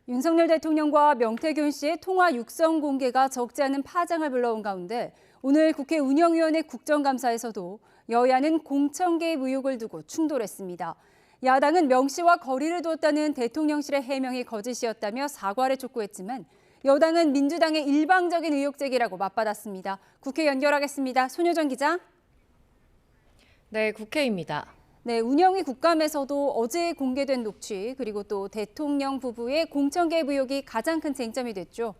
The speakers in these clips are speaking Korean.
윤석열 대통령과 명태균 씨의 통화 육성 공개가 적지 않은 파장을 불러온 가운데 오늘 국회 운영위원회 국정감사에서도 여야는 공천 개입 의혹을 두고 충돌했습니다. 야당은 명 씨와 거리를 두었다는 대통령실의 해명이 거짓이었다며 사과를 촉구했지만 여당은 민주당의 일방적인 의혹 제기라고 맞받았습니다. 국회 연결하겠습니다. 손효정 기자. 네, 국회입니다. 네, 운영위 국감에서도 어제 공개된 녹취 그리고 또 대통령 부부의 공천 개입 의혹이 가장 큰 쟁점이 됐죠.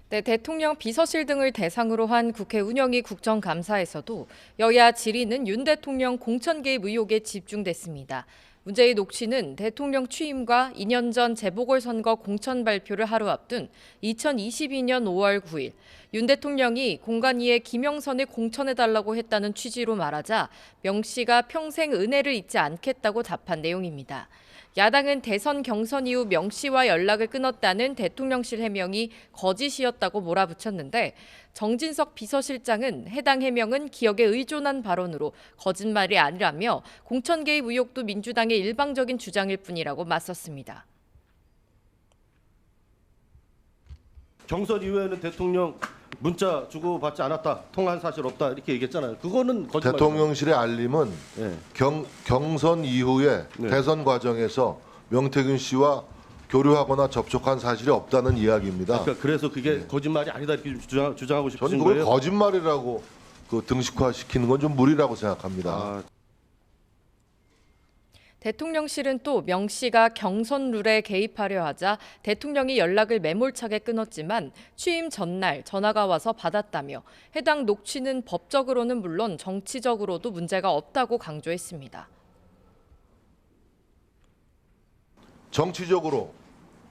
네, 대통령 비서실 등을 대상으로 한 국회 운영위 국정감사에서도 여야 질의는 윤 대통령 공천 개입 의혹에 집중됐습니다. 문제의 녹취는 대통령 취임과 2년 전 재보궐선거 공천 발표를 하루 앞둔 2022년 5월 9일 윤 대통령이 공관위에 김영선을 공천해달라고 했다는 취지로 말하자 명 씨가 평생 은혜를 잊지 않겠다고 답한 내용입니다. 야당은 대선 경선 이후 명 씨와 연락을 끊었다는 대통령실 해명이 거짓이었다고 몰아붙였는데 정진석 비서실장은 해당 해명은 기억에 의존한 발언으로 거짓말이 아니라며 공천 개입 의혹도 민주당의 일방적인 주장일 뿐이라고 맞섰습니다. 경선 이후에는 대통령 문자 주고받지 않았다, 통화한 사실 없다 이렇게 얘기했잖아요. 그거는 거짓말. 대통령실의 알림은 네. 경선 이후에 네. 대선 과정에서 명태균 씨와 교류하거나 접촉한 사실이 없다는 이야기입니다. 그러니까 그래서 그게 거짓말이 아니다 이렇게 주장하고 싶으신 저는 그걸 거예요? 거짓말이라고 등식화시키는 건 좀 무리라고 생각합니다. 아, 대통령실은 또 명 씨가 경선 룰에 개입하려 하자 대통령이 연락을 매몰차게 끊었지만 취임 전날 전화가 와서 받았다며 해당 녹취는 법적으로는 물론 정치적으로도 문제가 없다고 강조했습니다. 정치적으로,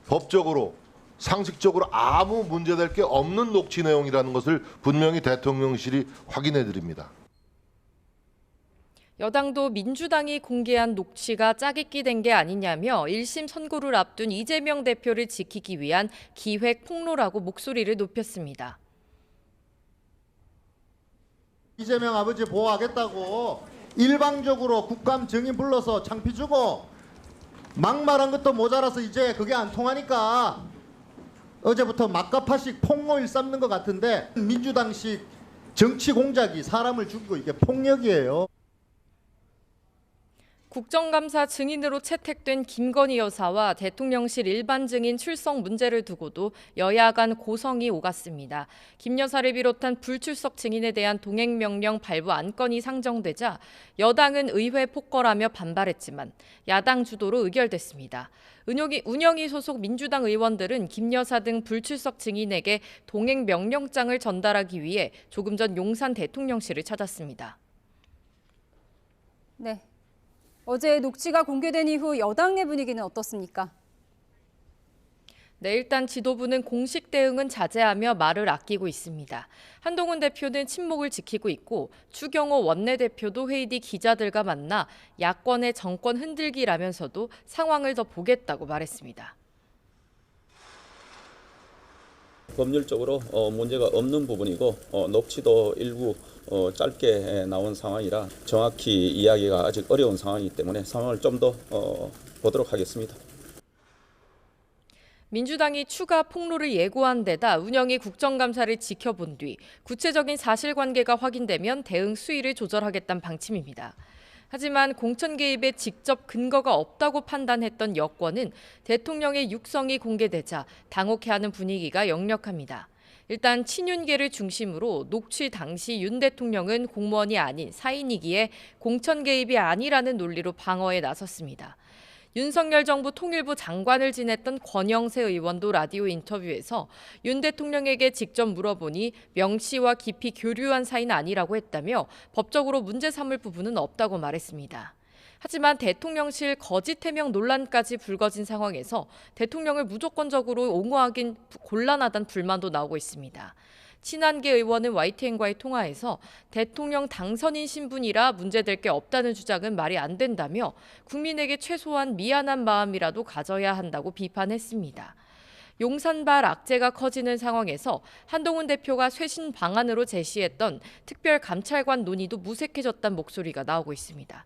법적으로, 상식적으로 아무 문제될 게 없는 녹취 내용이라는 것을 분명히 대통령실이 확인해 드립니다. 여당도 민주당이 공개한 녹취가 짜깁기 된 게 아니냐며 1심 선고를 앞둔 이재명 대표를 지키기 위한 기획 폭로라고 목소리를 높였습니다. 이재명 아버지 보호하겠다고 일방적으로 국감 증인 불러서 창피 주고 막말한 것도 모자라서 이제 그게 안 통하니까 어제부터 막가파식 폭로 일삼는 것 같은데 민주당식 정치 공작이 사람을 죽이고 이게 폭력이에요. 국정감사 증인으로 채택된 김건희 여사와 대통령실 일반 증인 출석 문제를 두고도 여야 간 고성이 오갔습니다. 김 여사를 비롯한 불출석 증인에 대한 동행명령 발부 안건이 상정되자 여당은 의회 폭거라며 반발했지만 야당 주도로 의결됐습니다. 운영위 소속 민주당 의원들은 김 여사 등 불출석 증인에게 동행명령장을 전달하기 위해 조금 전 용산 대통령실을 찾았습니다. 네. 어제 녹취가 공개된 이후 여당 내 분위기는 어떻습니까? 네, 일단 지도부는 공식 대응은 자제하며 말을 아끼고 있습니다. 한동훈 대표는 침묵을 지키고 있고 추경호 원내대표도 회의 뒤 기자들과 만나 야권의 정권 흔들기라면서도 상황을 더 보겠다고 말했습니다. 법률적으로 문제가 없는 부분이고 녹취도 일부 짧게 나온 상황이라 정확히 이야기가 아직 어려운 상황이기 때문에 상황을 좀 더 보도록 하겠습니다. 민주당이 추가 폭로를 예고한 데다 운영위 국정감사를 지켜본 뒤 구체적인 사실관계가 확인되면 대응 수위를 조절하겠다는 방침입니다. 하지만 공천 개입에 직접 근거가 없다고 판단했던 여권은 대통령의 육성이 공개되자 당혹해하는 분위기가 역력합니다. 일단 친윤계를 중심으로 녹취 당시 윤 대통령은 공무원이 아닌 사인이기에 공천 개입이 아니라는 논리로 방어에 나섰습니다. 윤석열 정부 통일부 장관을 지냈던 권영세 의원도 라디오 인터뷰에서 윤 대통령에게 직접 물어보니 명 씨와 깊이 교류한 사이는 아니라고 했다며 법적으로 문제 삼을 부분은 없다고 말했습니다. 하지만 대통령실 거짓 해명 논란까지 불거진 상황에서 대통령을 무조건적으로 옹호하긴 곤란하다는 불만도 나오고 있습니다. 친한계 의원은 YTN과의 통화에서 대통령 당선인 신분이라 문제될 게 없다는 주장은 말이 안 된다며 국민에게 최소한 미안한 마음이라도 가져야 한다고 비판했습니다. 용산발 악재가 커지는 상황에서 한동훈 대표가 쇄신 방안으로 제시했던 특별감찰관 논의도 무색해졌다는 목소리가 나오고 있습니다.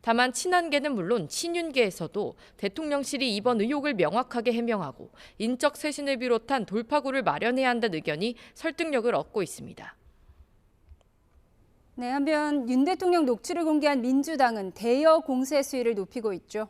다만 친한계는 물론 친윤계에서도 대통령실이 이번 의혹을 명확하게 해명하고 인적 쇄신을 비롯한 돌파구를 마련해야 한다는 의견이 설득력을 얻고 있습니다. 네, 한편 윤 대통령 녹취를 공개한 민주당은 대여 공세 수위를 높이고 있죠.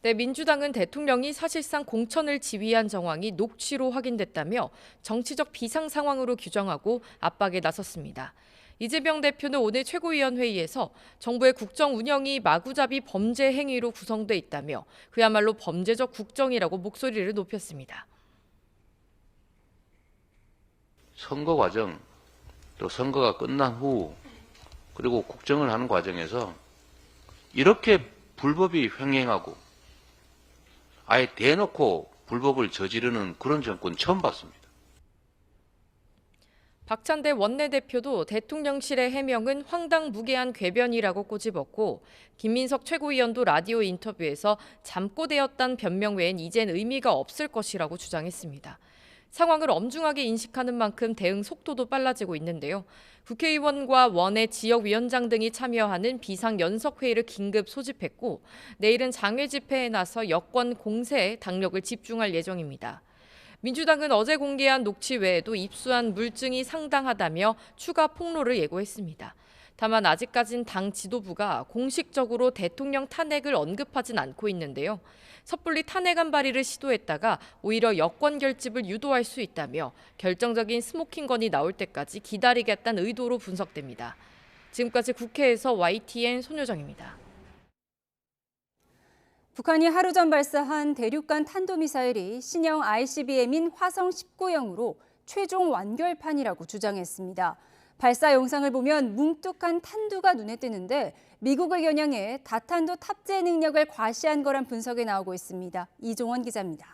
네, 민주당은 대통령이 사실상 공천을 지휘한 정황이 녹취로 확인됐다며 정치적 비상 상황으로 규정하고 압박에 나섰습니다. 이재명 대표는 오늘 최고위원회의에서 정부의 국정 운영이 마구잡이 범죄 행위로 구성돼 있다며 그야말로 범죄적 국정이라고 목소리를 높였습니다. 선거 과정, 또 선거가 끝난 후 그리고 국정을 하는 과정에서 이렇게 불법이 횡행하고 아예 대놓고 불법을 저지르는 그런 정권 처음 봤습니다. 박찬대 원내대표도 대통령실의 해명은 황당무계한 궤변이라고 꼬집었고 김민석 최고위원도 라디오 인터뷰에서 잠꼬대였단 변명 외엔 이젠 의미가 없을 것이라고 주장했습니다. 상황을 엄중하게 인식하는 만큼 대응 속도도 빨라지고 있는데요. 국회의원과 원외 지역위원장 등이 참여하는 비상연석회의를 긴급 소집했고 내일은 장외 집회에 나서 여권 공세에 당력을 집중할 예정입니다. 민주당은 어제 공개한 녹취 외에도 입수한 물증이 상당하다며 추가 폭로를 예고했습니다. 다만 아직까진 당 지도부가 공식적으로 대통령 탄핵을 언급하진 않고 있는데요. 섣불리 탄핵안 발의를 시도했다가 오히려 여권 결집을 유도할 수 있다며 결정적인 스모킹건이 나올 때까지 기다리겠다는 의도로 분석됩니다. 지금까지 국회에서 YTN 손효정입니다. 북한이 하루 전 발사한 대륙간 탄도미사일이 신형 ICBM인 화성 19형으로 최종 완결판이라고 주장했습니다. 발사 영상을 보면 뭉툭한 탄두가 눈에 띄는데 미국을 겨냥해 다탄두 탑재 능력을 과시한 거란 분석이 나오고 있습니다. 이종원 기자입니다.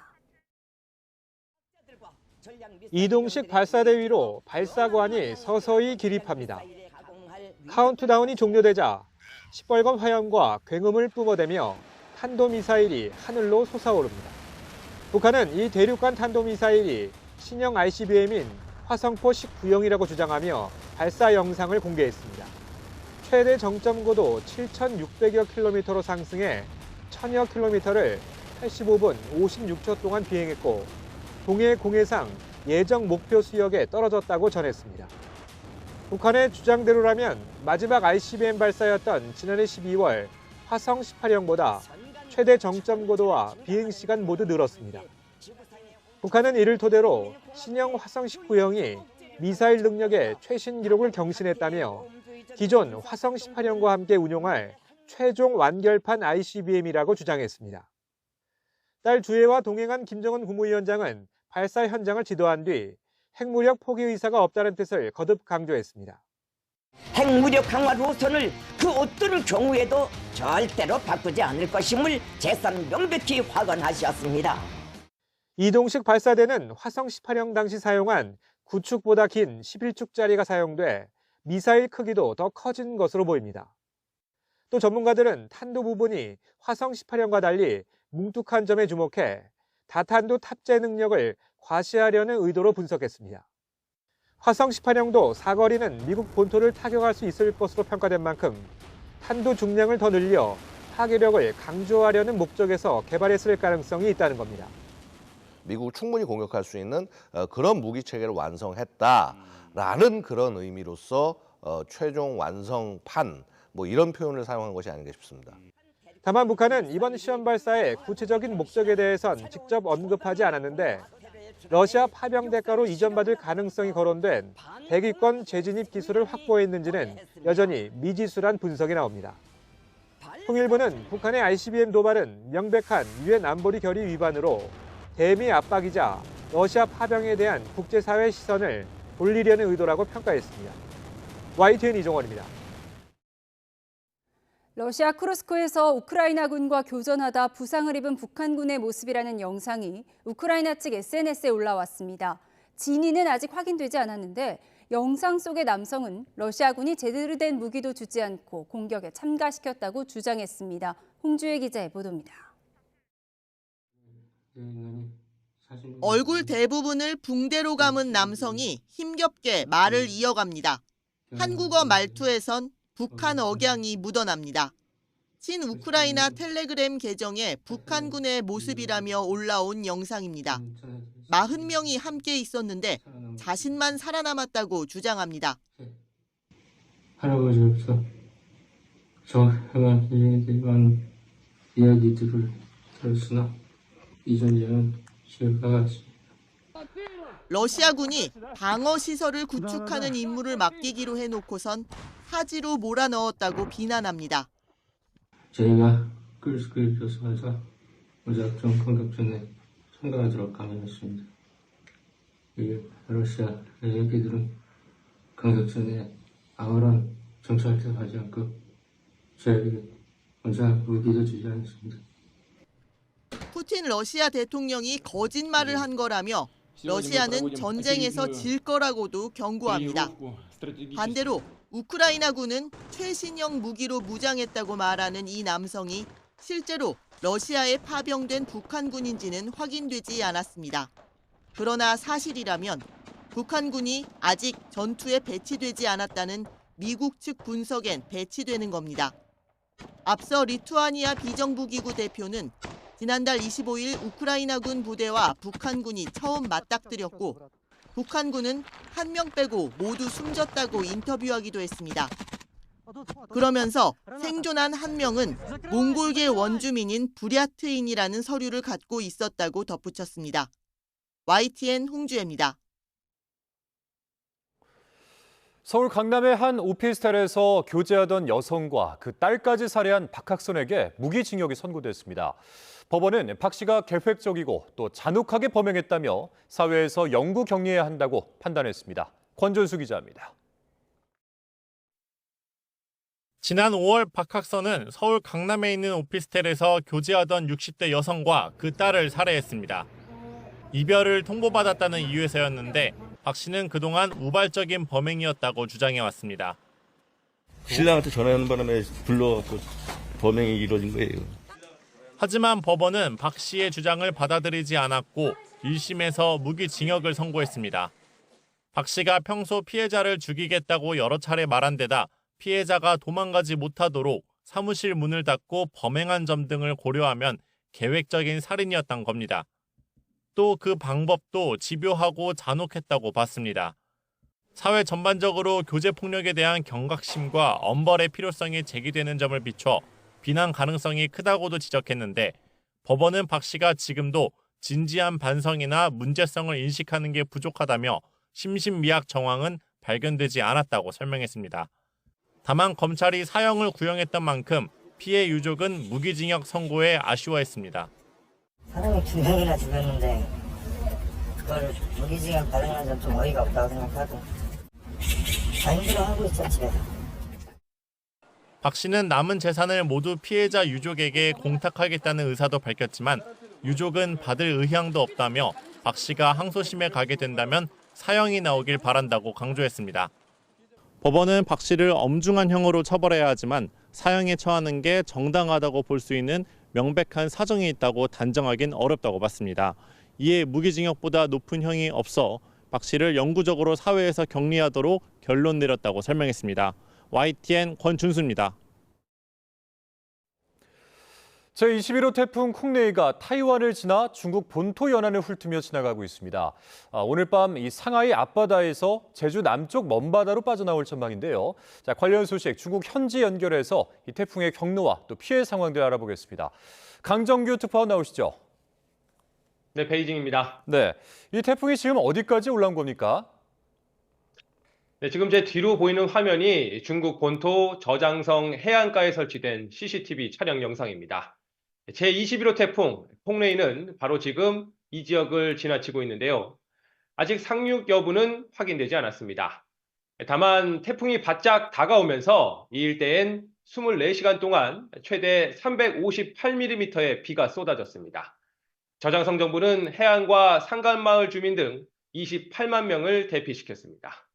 이동식 발사대 위로 발사관이 서서히 기립합니다. 카운트다운이 종료되자 시뻘건 화염과 굉음을 뿜어대며 탄도미사일이 하늘로 솟아오릅니다. 북한은 이 대륙간 탄도미사일이 신형 ICBM인 화성포 19형이라고 주장하며 발사 영상을 공개했습니다. 최대 정점 고도 7,600여 킬로미터로 상승해 1,000여 킬로미터를 85분 56초 동안 비행했고 동해 공해상 예정 목표 수역에 떨어졌다고 전했습니다. 북한의 주장대로라면 마지막 ICBM 발사였던 지난해 12월 화성 18형보다 최대 정점 고도와 비행 시간 모두 늘었습니다. 북한은 이를 토대로 신형 화성 19형이 미사일 능력의 최신 기록을 경신했다며 기존 화성 18형과 함께 운용할 최종 완결판 ICBM이라고 주장했습니다. 딸 주혜와 동행한 김정은 국무위원장은 발사 현장을 지도한 뒤 핵무력 포기 의사가 없다는 뜻을 거듭 강조했습니다. 핵무력 강화 노선을 그 어떤 경우에도 절대로 바꾸지 않을 것임을 재산 명백히 확언하셨습니다. 이동식 발사대는 화성 18형 당시 사용한 9축보다 긴 11축짜리가 사용돼 미사일 크기도 더 커진 것으로 보입니다. 또 전문가들은 탄도 부분이 화성 18형과 달리 뭉툭한 점에 주목해 다탄두 탑재 능력을 과시하려는 의도로 분석했습니다. 화성 18형도 사거리는 미국 본토를 타격할 수 있을 것으로 평가된 만큼 탄두 중량을 더 늘려 파괴력을 강조하려는 목적에서 개발했을 가능성이 있다는 겁니다. 미국을 충분히 공격할 수 있는 그런 무기 체계를 완성했다라는 그런 의미로서 최종 완성판 뭐 이런 표현을 사용한 것이 아닌가 싶습니다. 다만 북한은 이번 시험 발사의 구체적인 목적에 대해선 직접 언급하지 않았는데 러시아 파병 대가로 이전받을 가능성이 거론된 대기권 재진입 기술을 확보했는지는 여전히 미지수란 분석이 나옵니다. 통일부는 북한의 ICBM 도발은 명백한 유엔 안보리 결의 위반으로 대미 압박이자 러시아 파병에 대한 국제사회 시선을 돌리려는 의도라고 평가했습니다. YTN 이종원입니다. 러시아 쿠르스크에서 우크라이나군과 교전하다 부상을 입은 북한군의 모습이라는 영상이 우크라이나 측 SNS에 올라왔습니다. 진위는 아직 확인되지 않았는데 영상 속의 남성은 러시아군이 제대로 된 무기도 주지 않고 공격에 참가시켰다고 주장했습니다. 홍주혜 기자의 보도입니다. 얼굴 대부분을 붕대로 감은 남성이 힘겹게 말을 이어갑니다. 한국어 말투에선 북한 억양이 묻어납니다. 친우크라이나 텔레그램 계정에 북한군의 모습이라며 올라온 영상입니다. 40명이 함께 있었는데 자신만 살아남았다고 주장합니다. 할아버지로서 정확한 일반 이야기들을 들었으나 이 존재는 실과 같습니다. 러시아군이 방어 시설을 구축하는 임무를 맡기기로 해놓고선 사지로 몰아넣었다고 비난합니다. 저희가 끌어서 무작정 공격전에 참가하도록 강요했습니다. 이 러시아 얘기들은 공격전에 아무런 정찰도 하지 않고 저에게 혼자 무기도 주지 않습니다. 푸틴 러시아 대통령이 거짓말을 한 거라며 러시아는 전쟁에서 질 거라고도 경고합니다. 반대로 우크라이나군은 최신형 무기로 무장했다고 말하는 이 남성이 실제로 러시아에 파병된 북한군인지는 확인되지 않았습니다. 그러나 사실이라면 북한군이 아직 전투에 배치되지 않았다는 미국 측 분석엔 배치되는 겁니다. 앞서 리투아니아 비정부기구 대표는 지난달 25일 우크라이나군 부대와 북한군이 처음 맞닥뜨렸고 북한군은 한 명 빼고 모두 숨졌다고 인터뷰하기도 했습니다. 그러면서 생존한 한 명은 몽골계 원주민인 부랴트인이라는 서류를 갖고 있었다고 덧붙였습니다. YTN 홍주혜입니다. 서울 강남의 한 오피스텔에서 교제하던 여성과 그 딸까지 살해한 박학선에게 무기징역이 선고됐습니다. 법원은 박 씨가 계획적이고 또 잔혹하게 범행했다며 사회에서 영구 격리해야 한다고 판단했습니다. 권준수 기자입니다. 지난 5월 박학선은 서울 강남에 있는 오피스텔에서 교제하던 60대 여성과 그 딸을 살해했습니다. 이별을 통보받았다는 이유에서였는데 박 씨는 그동안 우발적인 범행이었다고 주장해왔습니다. 신랑한테 전화하는 바람에 불러갖고 범행이 이루어진 거예요. 하지만 법원은 박 씨의 주장을 받아들이지 않았고 1심에서 무기징역을 선고했습니다. 박 씨가 평소 피해자를 죽이겠다고 여러 차례 말한 데다 피해자가 도망가지 못하도록 사무실 문을 닫고 범행한 점 등을 고려하면 계획적인 살인이었던 겁니다. 또 그 방법도 집요하고 잔혹했다고 봤습니다. 사회 전반적으로 교제폭력에 대한 경각심과 엄벌의 필요성이 제기되는 점을 비춰 비난 가능성이 크다고도 지적했는데 법원은 박 씨가 지금도 진지한 반성이나 문제성을 인식하는 게 부족하다며 심신미약 정황은 발견되지 않았다고 설명했습니다. 다만 검찰이 사형을 구형했던 만큼 피해 유족은 무기징역 선고에 아쉬워했습니다. 사람이 2명이나 죽였는데 그걸 무기징역 받으면 좀 어이가 없다고 생각하고 다 힘들어하고 있죠, 집에서. 박 씨는 남은 재산을 모두 피해자 유족에게 공탁하겠다는 의사도 밝혔지만 유족은 받을 의향도 없다며 박 씨가 항소심에 가게 된다면 사형이 나오길 바란다고 강조했습니다. 법원은 박 씨를 엄중한 형으로 처벌해야 하지만 사형에 처하는 게 정당하다고 볼 수 있는 명백한 사정이 있다고 단정하긴 어렵다고 봤습니다. 이에 무기징역보다 높은 형이 없어 박 씨를 영구적으로 사회에서 격리하도록 결론 내렸다고 설명했습니다. YTN 권준수입니다. 제21호 태풍 콩레이가 타이완을 지나 중국 본토 연안을 훑으며 지나가고 있습니다. 오늘 밤 이 상하이 앞바다에서 제주 남쪽 먼바다로 빠져나올 전망인데요. 관련 소식 중국 현지 연결해서 이 태풍의 경로와 또 피해 상황들 알아보겠습니다. 강정규 특파원 나오시죠? 네, 베이징입니다. 네, 이 태풍이 지금 어디까지 올라온 겁니까? 네, 지금 제 뒤로 보이는 화면이 중국 본토 저장성 해안가에 설치된 CCTV 촬영 영상입니다. 제21호 태풍 콩레이는 바로 지금 이 지역을 지나치고 있는데요. 아직 상륙 여부는 확인되지 않았습니다. 다만 태풍이 바짝 다가오면서 이 일대엔 24시간 동안 최대 358mm의 비가 쏟아졌습니다. 저장성 정부는 해안과 산간마을 주민 등 28만 명을 대피시켰습니다.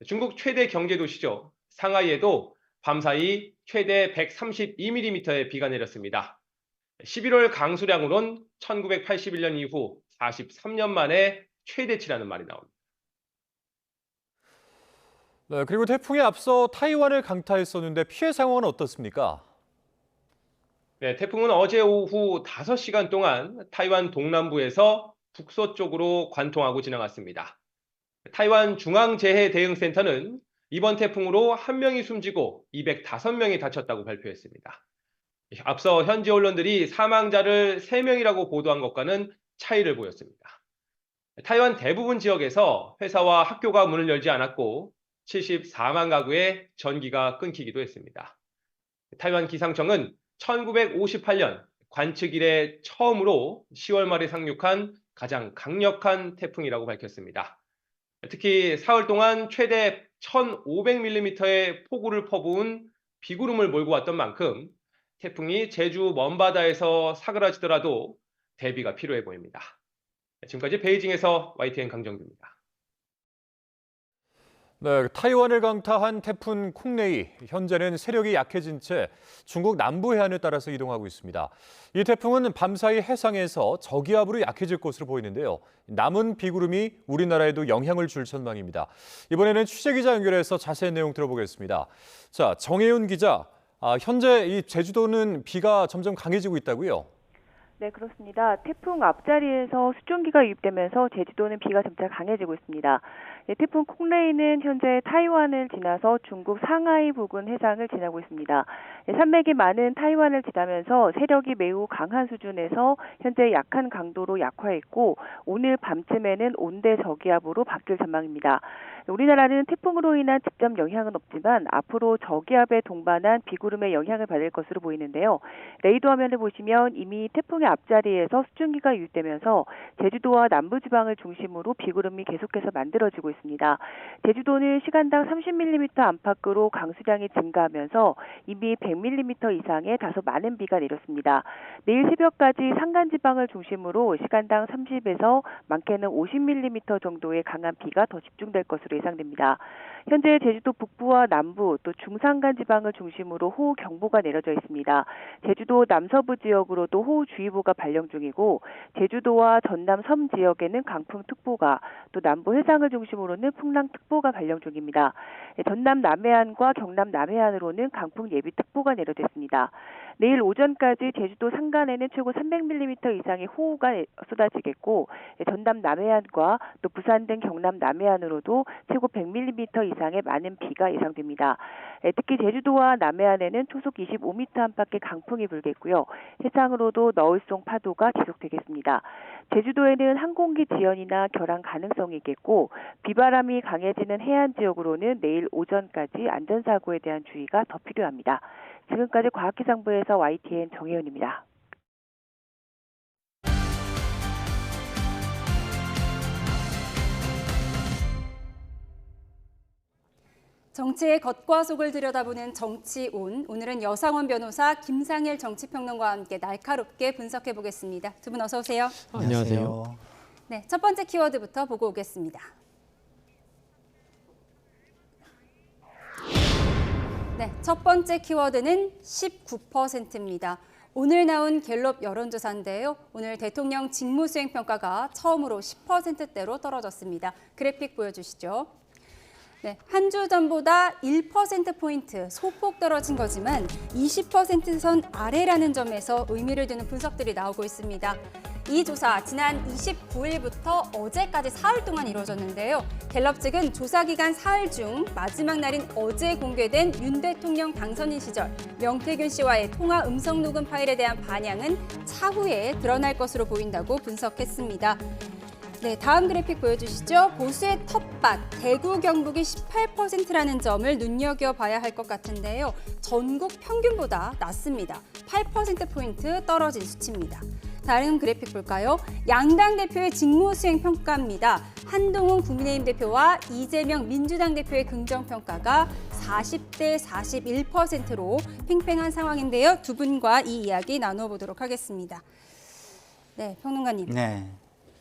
중국 최대 경제도시죠. 상하이에도 밤사이 최대 132mm의 비가 내렸습니다. 11월 강수량으론 1981년 이후 43년 만에 최대치라는 말이 나옵니다. 네, 그리고 태풍에 앞서 타이완을 강타했었는데 피해 상황은 어떻습니까? 네, 태풍은 어제 오후 5시간 동안 타이완 동남부에서 북서쪽으로 관통하고 지나갔습니다. 타이완 중앙재해대응센터는 이번 태풍으로 1명이 숨지고 205명이 다쳤다고 발표했습니다. 앞서 현지 언론들이 사망자를 3명이라고 보도한 것과는 차이를 보였습니다. 타이완 대부분 지역에서 회사와 학교가 문을 열지 않았고 74만 가구의 전기가 끊기기도 했습니다. 타이완 기상청은 1958년 관측 이래 처음으로 10월 말에 상륙한 가장 강력한 태풍이라고 밝혔습니다. 특히 사흘 동안 최대 1,500mm의 폭우를 퍼부은 비구름을 몰고 왔던 만큼 태풍이 제주 먼바다에서 사그라지더라도 대비가 필요해 보입니다. 지금까지 베이징에서 YTN 강정규입니다. 네, 타이완을 강타한 태풍 콩레이, 현재는 세력이 약해진 채 중국 남부 해안을 따라서 이동하고 있습니다. 이 태풍은 밤사이 해상에서 저기압으로 약해질 것으로 보이는데요. 남은 비구름이 우리나라에도 영향을 줄 전망입니다. 이번에는 취재기자 연결해서 자세한 내용 들어보겠습니다. 자, 정혜윤 기자, 현재 이 제주도는 비가 점점 강해지고 있다고요? 네, 그렇습니다. 태풍 앞자리에서 수증기가 유입되면서 제주도는 비가 점차 강해지고 있습니다. 네, 태풍 콩레이는 현재 타이완을 지나서 중국 상하이 부근 해상을 지나고 있습니다. 네, 산맥이 많은 타이완을 지나면서 세력이 매우 강한 수준에서 현재 약한 강도로 약화했고 오늘 밤쯤에는 온대 저기압으로 바뀔 전망입니다. 우리나라는 태풍으로 인한 직접 영향은 없지만 앞으로 저기압에 동반한 비구름의 영향을 받을 것으로 보이는데요. 레이더 화면을 보시면 이미 태풍의 앞자리에서 수증기가 유입되면서 제주도와 남부지방을 중심으로 비구름이 계속해서 만들어지고 있습니다. 제주도는 시간당 30mm 안팎으로 강수량이 증가하면서 이미 100mm 이상의 다소 많은 비가 내렸습니다. 내일 새벽까지 산간지방을 중심으로 시간당 30에서 많게는 50mm 정도의 강한 비가 더 집중될 것으로 예상됩니다. 현재 제주도 북부와 남부 또 중산간 지방을 중심으로 호우경보가 내려져 있습니다. 제주도 남서부 지역으로도 호우주의보가 발령 중이고 제주도와 전남 섬 지역에는 강풍특보가 또 남부 해상을 중심으로는 풍랑특보가 발령 중입니다. 전남 남해안과 경남 남해안으로는 강풍 예비특보가 내려졌습니다. 내일 오전까지 제주도 산간에는 최고 300mm 이상의 호우가 쏟아지겠고 전남 남해안과 또 부산 등 경남 남해안으로도 최고 100mm 이상의 많은 비가 예상됩니다. 특히 제주도와 남해안에는 초속 25m 안팎의 강풍이 불겠고요. 해상으로도 너울송 파도가 지속되겠습니다. 제주도에는 항공기 지연이나 결항 가능성이 있겠고 비바람이 강해지는 해안 지역으로는 내일 오전까지 안전사고에 대한 주의가 더 필요합니다. 지금까지 과학기상부에서 YTN 정혜연입니다. 정치의 겉과 속을 들여다보는 정치온. 오늘은 여상원 변호사, 김상일 정치평론가와 함께 날카롭게 분석해 보겠습니다. 두 분 어서 오세요. 안녕하세요. 네, 첫 번째 키워드부터 보고 오겠습니다. 네, 첫 번째 키워드는 19%입니다. 오늘 나온 갤럽 여론조사인데요. 오늘 대통령 직무수행 평가가 처음으로 10%대로 떨어졌습니다. 그래픽 보여주시죠. 네, 한 주 전보다 1%포인트 소폭 떨어진 거지만 20%선 아래라는 점에서 의미를 두는 분석들이 나오고 있습니다. 이 조사 지난 29일부터 어제까지 사흘 동안 이루어졌는데요. 갤럽 측은 조사 기간 사흘 중 마지막 날인 어제 공개된 윤 대통령 당선인 시절 명태균 씨와의 통화 음성 녹음 파일에 대한 반향은 차후에 드러날 것으로 보인다고 분석했습니다. 네, 다음 그래픽 보여주시죠. 보수의 텃밭, 대구 경북이 18%라는 점을 눈여겨봐야 할 것 같은데요. 전국 평균보다 낮습니다. 8%포인트 떨어진 수치입니다. 다른 그래픽 볼까요? 양당 대표의 직무수행 평가입니다. 한동훈 국민의힘 대표와 이재명 민주당 대표의 긍정평가가 40대 41%로 팽팽한 상황인데요. 두 분과 이 이야기 나눠보도록 하겠습니다. 네, 평론가님. 네.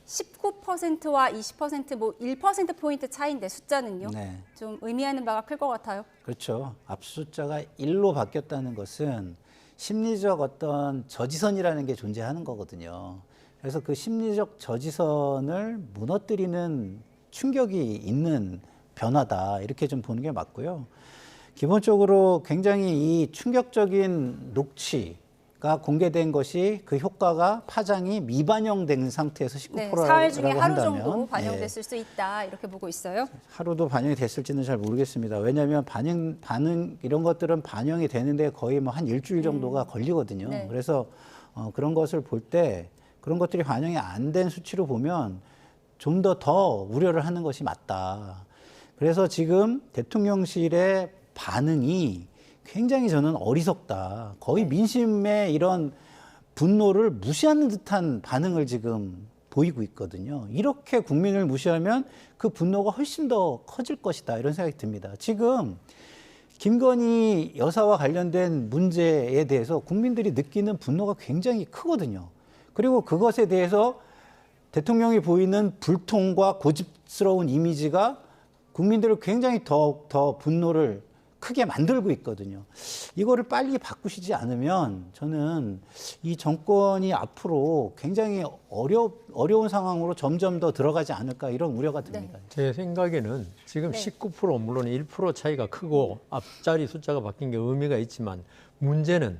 19%와 20% 뭐 1%포인트 차이인데 숫자는요? 네. 좀 의미하는 바가 클 것 같아요. 그렇죠. 앞수 숫자가 1로 바뀌었다는 것은 심리적 어떤 저지선이라는 게 존재하는 거거든요. 그래서 그 심리적 저지선을 무너뜨리는 충격이 있는 변화다 이렇게 좀 보는 게 맞고요. 기본적으로 굉장히 이 충격적인 녹취가 공개된 것이 그 효과가 파장이 미반영된 상태에서 19%라고 사흘 중에 하루 한다면 정도 반영됐을 수 있다 이렇게 보고 있어요. 하루도 반영이 됐을지는 잘 모르겠습니다. 왜냐하면 반응 이런 것들은 반영이 되는데 거의 뭐 한 일주일 정도가 걸리거든요. 네. 그래서 그런 것을 볼 때 그런 것들이 반영이 안 된 수치로 보면 좀 더 우려를 하는 것이 맞다. 그래서 지금 대통령실의 반응이 굉장히 저는 어리석다. 거의 민심의 이런 분노를 무시하는 듯한 반응을 지금 보이고 있거든요. 이렇게 국민을 무시하면 그 분노가 훨씬 더 커질 것이다. 이런 생각이 듭니다. 지금 김건희 여사와 관련된 문제에 대해서 국민들이 느끼는 분노가 굉장히 크거든요. 그리고 그것에 대해서 대통령이 보이는 불통과 고집스러운 이미지가 국민들을 굉장히 더 분노를 크게 만들고 있거든요. 이거를 빨리 바꾸시지 않으면 저는 이 정권이 앞으로 굉장히 어려운 상황으로 점점 더 들어가지 않을까 이런 우려가 듭니다. 제 생각에는 지금 19% 물론 1% 차이가 크고 앞자리 숫자가 바뀐 게 의미가 있지만 문제는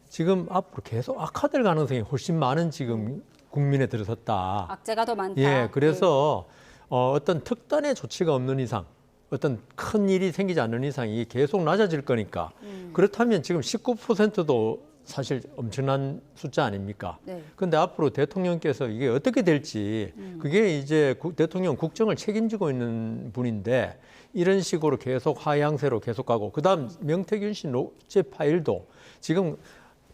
지금 앞으로 계속 악화될 가능성이 훨씬 많은 지금 국민에 들어섰다. 악재가 더 많다. 예, 그래서 어떤 특단의 조치가 없는 이상 어떤 큰 일이 생기지 않는 이상 이 계속 낮아질 거니까 그렇다면 지금 19%도 사실 엄청난 숫자 아닙니까? 그런데 앞으로 대통령께서 이게 어떻게 될지 그게 이제 대통령 국정을 책임지고 있는 분인데 이런 식으로 계속 하향세로 계속 가고 그다음 명태균 씨 녹취 파일도 지금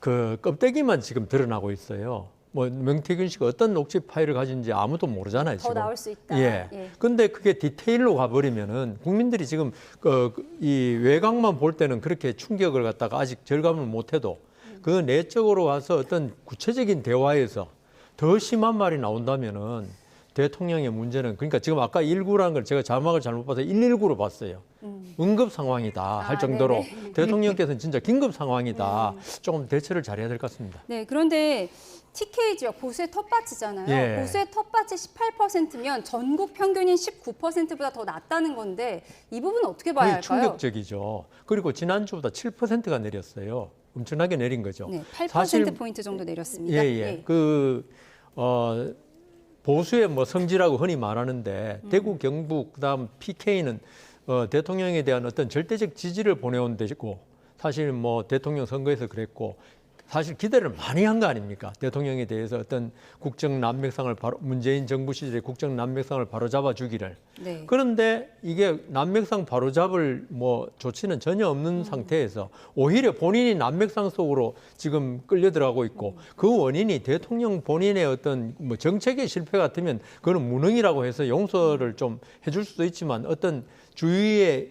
그 껍데기만 지금 드러나고 있어요. 뭐 명태균 씨가 어떤 녹취 파일을 가진지 아무도 모르잖아요. 더 지금. 나올 수 있다. 예. 근데 그게 디테일로 가버리면은 국민들이 지금 이 외곽만 볼 때는 그렇게 충격을 갖다가 아직 절감을 못해도 그 내적으로 와서 어떤 구체적인 대화에서 더 심한 말이 나온다면은 대통령의 문제는 그러니까 지금 아까 19라는 걸 제가 자막을 잘못 봐서 119로 봤어요. 응급 상황이다 할 정도로 네네. 대통령께서는 진짜 긴급 상황이다. 조금 대처를 잘해야 될 것 같습니다. 네, 그런데 TK 지역 보수의 텃밭이잖아요. 예. 보수의 텃밭이 18%면 전국 평균인 19%보다 더 낮다는 건데 이 부분은 어떻게 봐야 거의 할까요? 충격적이죠. 그리고 지난주보다 7%가 내렸어요. 엄청나게 내린 거죠. 네, 8% 사실 포인트 정도 내렸습니다. 예. 보수의 뭐 성지라고 흔히 말하는데 대구, 경북, 그다음 PK는 대통령에 대한 어떤 절대적 지지를 보내온 데고 사실 뭐 대통령 선거에서 그랬고 사실 기대를 많이 한 거 아닙니까? 대통령에 대해서 어떤 국정 난맥상을 문재인 정부 시절에 국정 난맥상을 바로 잡아주기를. 네. 그런데 이게 난맥상 바로 잡을 뭐 조치는 전혀 없는 상태에서 오히려 본인이 난맥상 속으로 지금 끌려 들어가고 있고 그 원인이 대통령 본인의 어떤 뭐 정책의 실패 같으면 그건 무능이라고 해서 용서를 좀 해줄 수도 있지만 어떤 주위에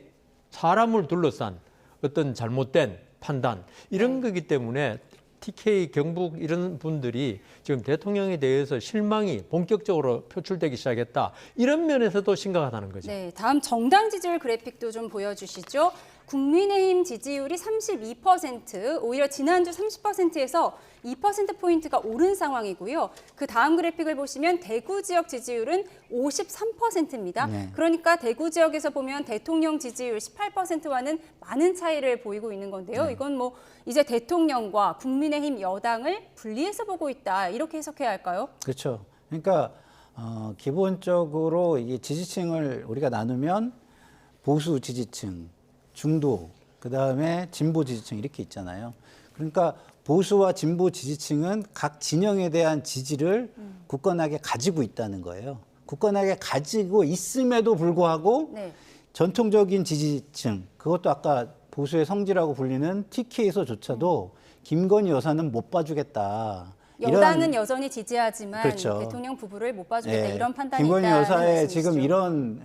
사람을 둘러싼 어떤 잘못된 판단 이런 거기 때문에 TK, 경북 이런 분들이 지금 대통령에 대해서 실망이 본격적으로 표출되기 시작했다. 이런 면에서도 심각하다는 거죠. 네, 다음 정당 지지율 그래픽도 좀 보여주시죠. 국민의힘 지지율이 32%, 오히려 지난주 30%에서 2%포인트가 오른 상황이고요. 그 다음 그래픽을 보시면 대구 지역 지지율은 53%입니다. 네. 그러니까 대구 지역에서 보면 대통령 지지율 18%와는 많은 차이를 보이고 있는 건데요. 이건 뭐 이제 대통령과 국민의힘 여당을 분리해서 보고 있다. 이렇게 해석해야 할까요? 그렇죠. 그러니까 기본적으로 이 지지층을 우리가 나누면 보수 지지층, 중도, 그다음에 진보 지지층 이렇게 있잖아요. 그러니까 보수와 진보 지지층은 각 진영에 대한 지지를 굳건하게 가지고 있다는 거예요. 굳건하게 가지고 있음에도 불구하고 전통적인 지지층, 그것도 아까 보수의 성지라고 불리는 TK에서조차도 김건희 여사는 못 봐주겠다. 여당은 여전히 지지하지만 그렇죠. 대통령 부부를 못 봐주겠다 이런 판단이 김건희 있다는 여사의 말씀이시죠? 지금 이런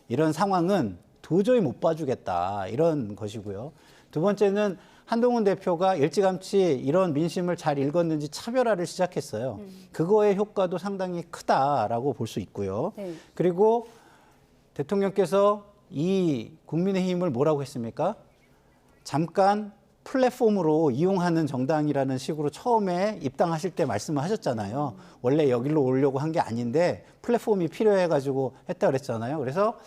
이런 상황은 도저히 못 봐주겠다 이런 것이고요. 두 번째는 한동훈 대표가 일찌감치 이런 민심을 잘 읽었는지 차별화를 시작했어요. 그거의 효과도 상당히 크다라고 볼 수 있고요. 그리고 대통령께서 이 국민의힘을 뭐라고 했습니까? 잠깐 플랫폼으로 이용하는 정당이라는 식으로 처음에 입당하실 때 말씀을 하셨잖아요. 원래 여기로 오려고 한 게 아닌데 플랫폼이 필요해가지고 했다 그랬잖아요. 그래서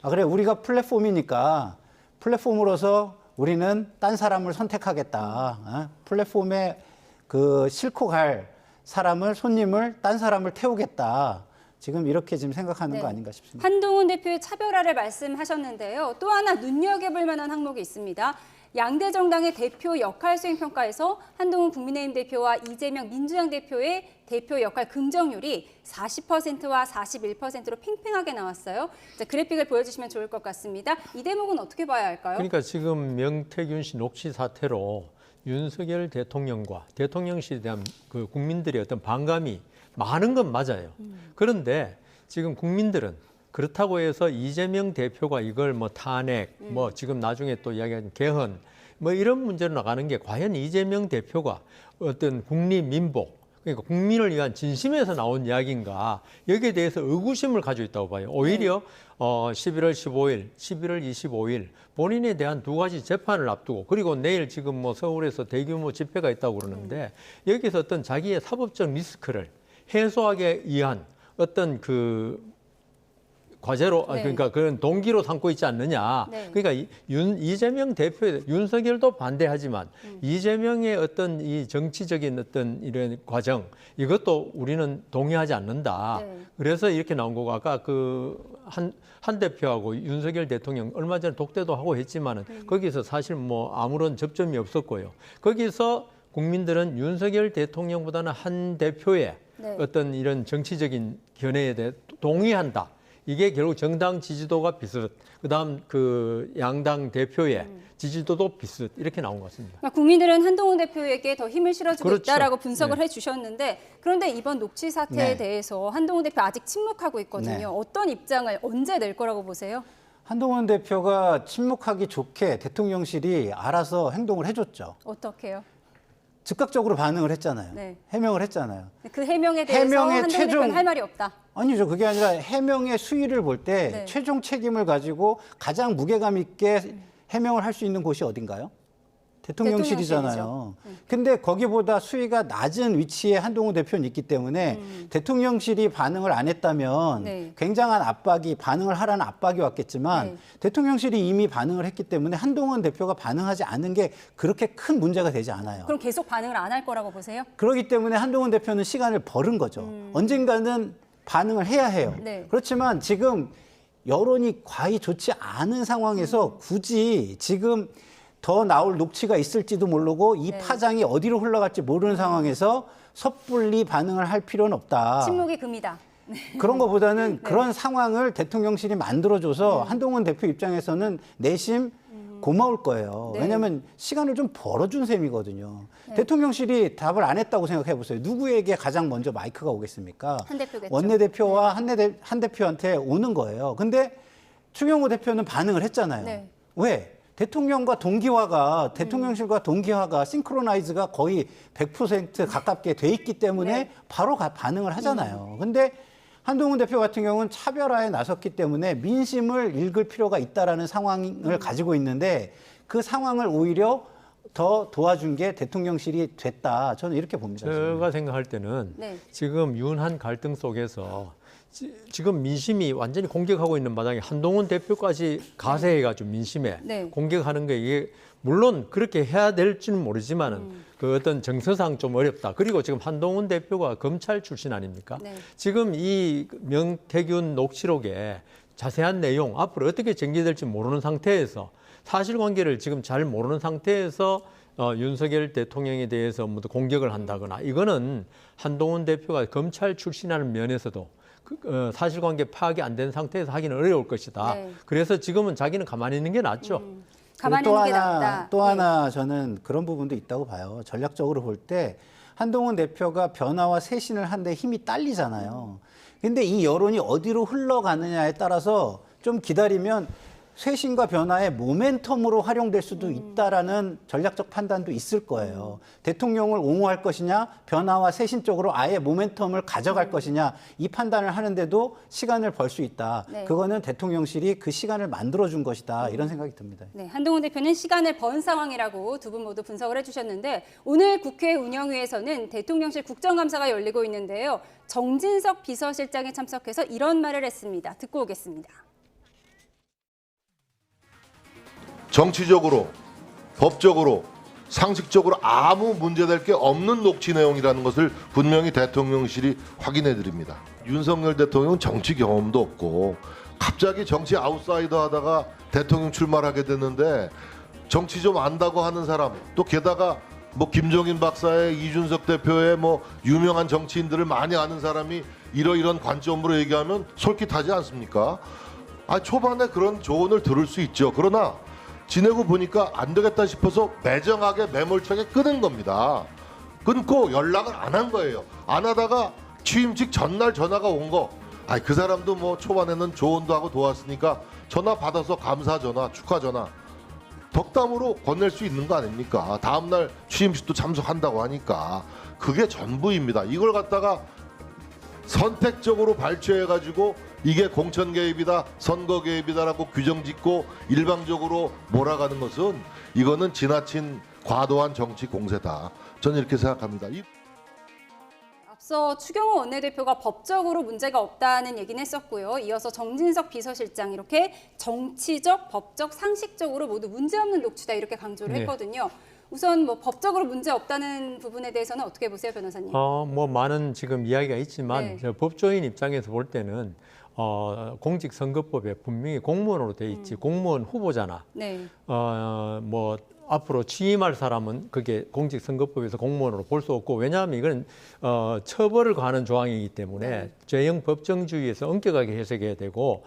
그래 우리가 플랫폼이니까 플랫폼으로서 우리는 딴 사람을 선택하겠다. 플랫폼에 그 싣고 갈 사람을 손님을 딴 사람을 태우겠다. 지금 이렇게 지금 생각하는 거 아닌가 싶습니다. 한동훈 대표의 차별화를 말씀하셨는데요. 또 하나 눈여겨볼 만한 항목이 있습니다. 양대 정당의 대표 역할 수행 평가에서 한동훈 국민의힘 대표와 이재명 민주당 대표의 대표 역할 긍정률이 40%와 41%로 팽팽하게 나왔어요. 자, 그래픽을 보여주시면 좋을 것 같습니다. 이 대목은 어떻게 봐야 할까요? 그러니까 지금 명태균 씨 녹취 사태로 윤석열 대통령과 대통령실에 대한 그 국민들의 어떤 반감이 많은 건 맞아요. 그런데 지금 국민들은 그렇다고 해서 이재명 대표가 이걸 뭐 탄핵, 뭐 지금 나중에 또 이야기하는 개헌, 뭐 이런 문제로 나가는 게 과연 이재명 대표가 어떤 국립민복, 그러니까 국민을 위한 진심에서 나온 이야기인가 여기에 대해서 의구심을 가지고 있다고 봐요. 오히려 11월 15일, 11월 25일 본인에 대한 두 가지 재판을 앞두고 그리고 내일 지금 뭐 서울에서 대규모 집회가 있다고 그러는데 여기서 어떤 자기의 사법적 리스크를 해소하기 위한 어떤 그 과제로 그러니까 그런 동기로 삼고 있지 않느냐. 그러니까 이재명 대표에 윤석열도 반대하지만 이재명의 어떤 이 정치적인 어떤 이런 과정 이것도 우리는 동의하지 않는다. 그래서 이렇게 나온 거고 아까 그 한 대표하고 윤석열 대통령 얼마 전에 독대도 하고 했지만은 거기서 사실 뭐 아무런 접점이 없었고요. 거기서 국민들은 윤석열 대통령보다는 한 대표의 어떤 이런 정치적인 견해에 대해 동의한다. 이게 결국 정당 지지도가 비슷, 그다음 그 양당 대표의 지지도도 비슷 이렇게 나온 것 같습니다. 그러니까 국민들은 한동훈 대표에게 더 힘을 실어주고 그렇죠. 있다라고 분석을 해주셨는데 그런데 이번 녹취 사태에 네. 대해서 한동훈 대표 아직 침묵하고 있거든요. 네. 어떤 입장을 언제 낼 거라고 보세요? 한동훈 대표가 침묵하기 좋게 대통령실이 알아서 행동을 해줬죠. 어떻게요? 즉각적으로 반응을 했잖아요. 네. 해명을 했잖아요. 그 해명에 대해서 해명의 한동훈 대표는 할 말이 없다. 아니죠. 그게 아니라 해명의 수위를 볼 때 최종 책임을 가지고 가장 무게감 있게 해명을 할 수 있는 곳이 어딘가요? 대통령실이잖아요. 근데 거기보다 수위가 낮은 위치에 한동훈 대표는 있기 때문에 대통령실이 반응을 안 했다면 굉장한 압박이 반응을 하라는 압박이 왔겠지만 대통령실이 이미 반응을 했기 때문에 한동훈 대표가 반응하지 않은 게 그렇게 큰 문제가 되지 않아요. 그럼 계속 반응을 안 할 거라고 보세요? 그렇기 때문에 한동훈 대표는 시간을 벌은 거죠. 언젠가는 반응을 해야 해요. 그렇지만 지금 여론이 과히 좋지 않은 상황에서 굳이 지금 더 나올 녹취가 있을지도 모르고 이 파장이 어디로 흘러갈지 모르는 상황에서 섣불리 반응을 할 필요는 없다. 침묵이 금이다. 그런 것보다는 그런 상황을 대통령실이 만들어줘서 한동훈 대표 입장에서는 내심 고마울 거예요. 왜냐하면 시간을 좀 벌어준 셈이거든요. 대통령실이 답을 안 했다고 생각해 보세요. 누구에게 가장 먼저 마이크가 오겠습니까? 한 대표겠죠. 원내대표와 한 대표한테 오는 거예요. 근데 추경호 대표는 반응을 했잖아요. 왜? 대통령과 동기화가 대통령실과 동기화가 싱크로나이즈가 거의 100% 가깝게 돼 있기 때문에 바로 반응을 하잖아요. 근데 한동훈 대표 같은 경우는 차별화에 나섰기 때문에 민심을 읽을 필요가 있다라는 상황을 가지고 있는데 그 상황을 오히려 더 도와준 게 대통령실이 됐다. 저는 이렇게 봅니다. 제가 생각할 때는 지금 윤한 갈등 속에서 지금 민심이 완전히 공격하고 있는 마당에 한동훈 대표까지 가세해가지고 민심에 공격하는 게 이게 물론 그렇게 해야 될지는 모르지만은 그 어떤 정서상 좀 어렵다. 그리고 지금 한동훈 대표가 검찰 출신 아닙니까? 지금 이 명태균 녹취록에 자세한 내용 앞으로 어떻게 전개될지 모르는 상태에서 사실관계를 지금 잘 모르는 상태에서 윤석열 대통령에 대해서 뭐 공격을 한다거나 이거는 한동훈 대표가 검찰 출신이라는 면에서도 사실관계 파악이 안 된 상태에서 하기는 어려울 것이다. 그래서 지금은 자기는 가만히 있는 게 낫죠. 가만히 있는 게 낫다. 또 하나 저는 그런 부분도 있다고 봐요. 전략적으로 볼 때 한동훈 대표가 변화와 쇄신을 하는데 힘이 딸리잖아요. 근데 이 여론이 어디로 흘러가느냐에 따라서 좀 기다리면 쇄신과 변화의 모멘텀으로 활용될 수도 있다라는 전략적 판단도 있을 거예요. 대통령을 옹호할 것이냐, 변화와 쇄신 쪽으로 아예 모멘텀을 가져갈 것이냐, 이 판단을 하는데도 시간을 벌 수 있다. 네. 그거는 대통령실이 그 시간을 만들어준 것이다. 이런 생각이 듭니다. 네, 한동훈 대표는 시간을 번 상황이라고 두 분 모두 분석을 해주셨는데 오늘 국회 운영위에서는 대통령실 국정감사가 열리고 있는데요. 정진석 비서실장이 참석해서 이런 말을 했습니다. 듣고 오겠습니다. 정치적으로, 법적으로, 상식적으로 아무 문제될 게 없는 녹취 내용이라는 것을 분명히 대통령실이 확인해 드립니다. 윤석열 대통령은 정치 경험도 없고 갑자기 정치 아웃사이더 하다가 대통령 출마하게 됐는데 정치 좀 안다고 하는 사람, 또 게다가 뭐 김종인 박사의 이준석 대표의 뭐 유명한 정치인들을 많이 아는 사람이 이러이런 관점으로 얘기하면 솔깃하지 않습니까? 초반에 그런 조언을 들을 수 있죠. 그러나 지내고 보니까 안 되겠다 싶어서 매정하게 매몰차게 끊은 겁니다. 끊고 연락을 안 한 거예요. 안 하다가 취임식 전날 전화가 온 거. 그 사람도 뭐 초반에는 조언도 하고 도왔으니까 전화 받아서 감사 전화, 축하 전화. 덕담으로 건넬 수 있는 거 아닙니까? 다음날 취임식도 참석한다고 하니까. 그게 전부입니다. 이걸 갖다가 선택적으로 발췌해가지고 이게 공천 개입이다, 선거 개입이다라고 규정 짓고 일방적으로 몰아가는 것은 이거는 지나친 과도한 정치 공세다. 저는 이렇게 생각합니다. 앞서 추경호 원내대표가 법적으로 문제가 없다는 얘기는 했었고요. 이어서 정진석 비서실장 이렇게 정치적, 법적, 상식적으로 모두 문제없는 녹취다 이렇게 강조를 했거든요. 우선 뭐 법적으로 문제 없다는 부분에 대해서는 어떻게 보세요, 변호사님? 뭐 많은 지금 이야기가 있지만 법조인 입장에서 볼 때는 공직선거법에 분명히 공무원으로 돼 있지 공무원 후보잖아. 네. 뭐 앞으로 취임할 사람은 그게 공직선거법에서 공무원으로 볼 수 없고 왜냐하면 이건 처벌을 가하는 조항이기 때문에 죄형 법정주의에서 엄격하게 해석해야 되고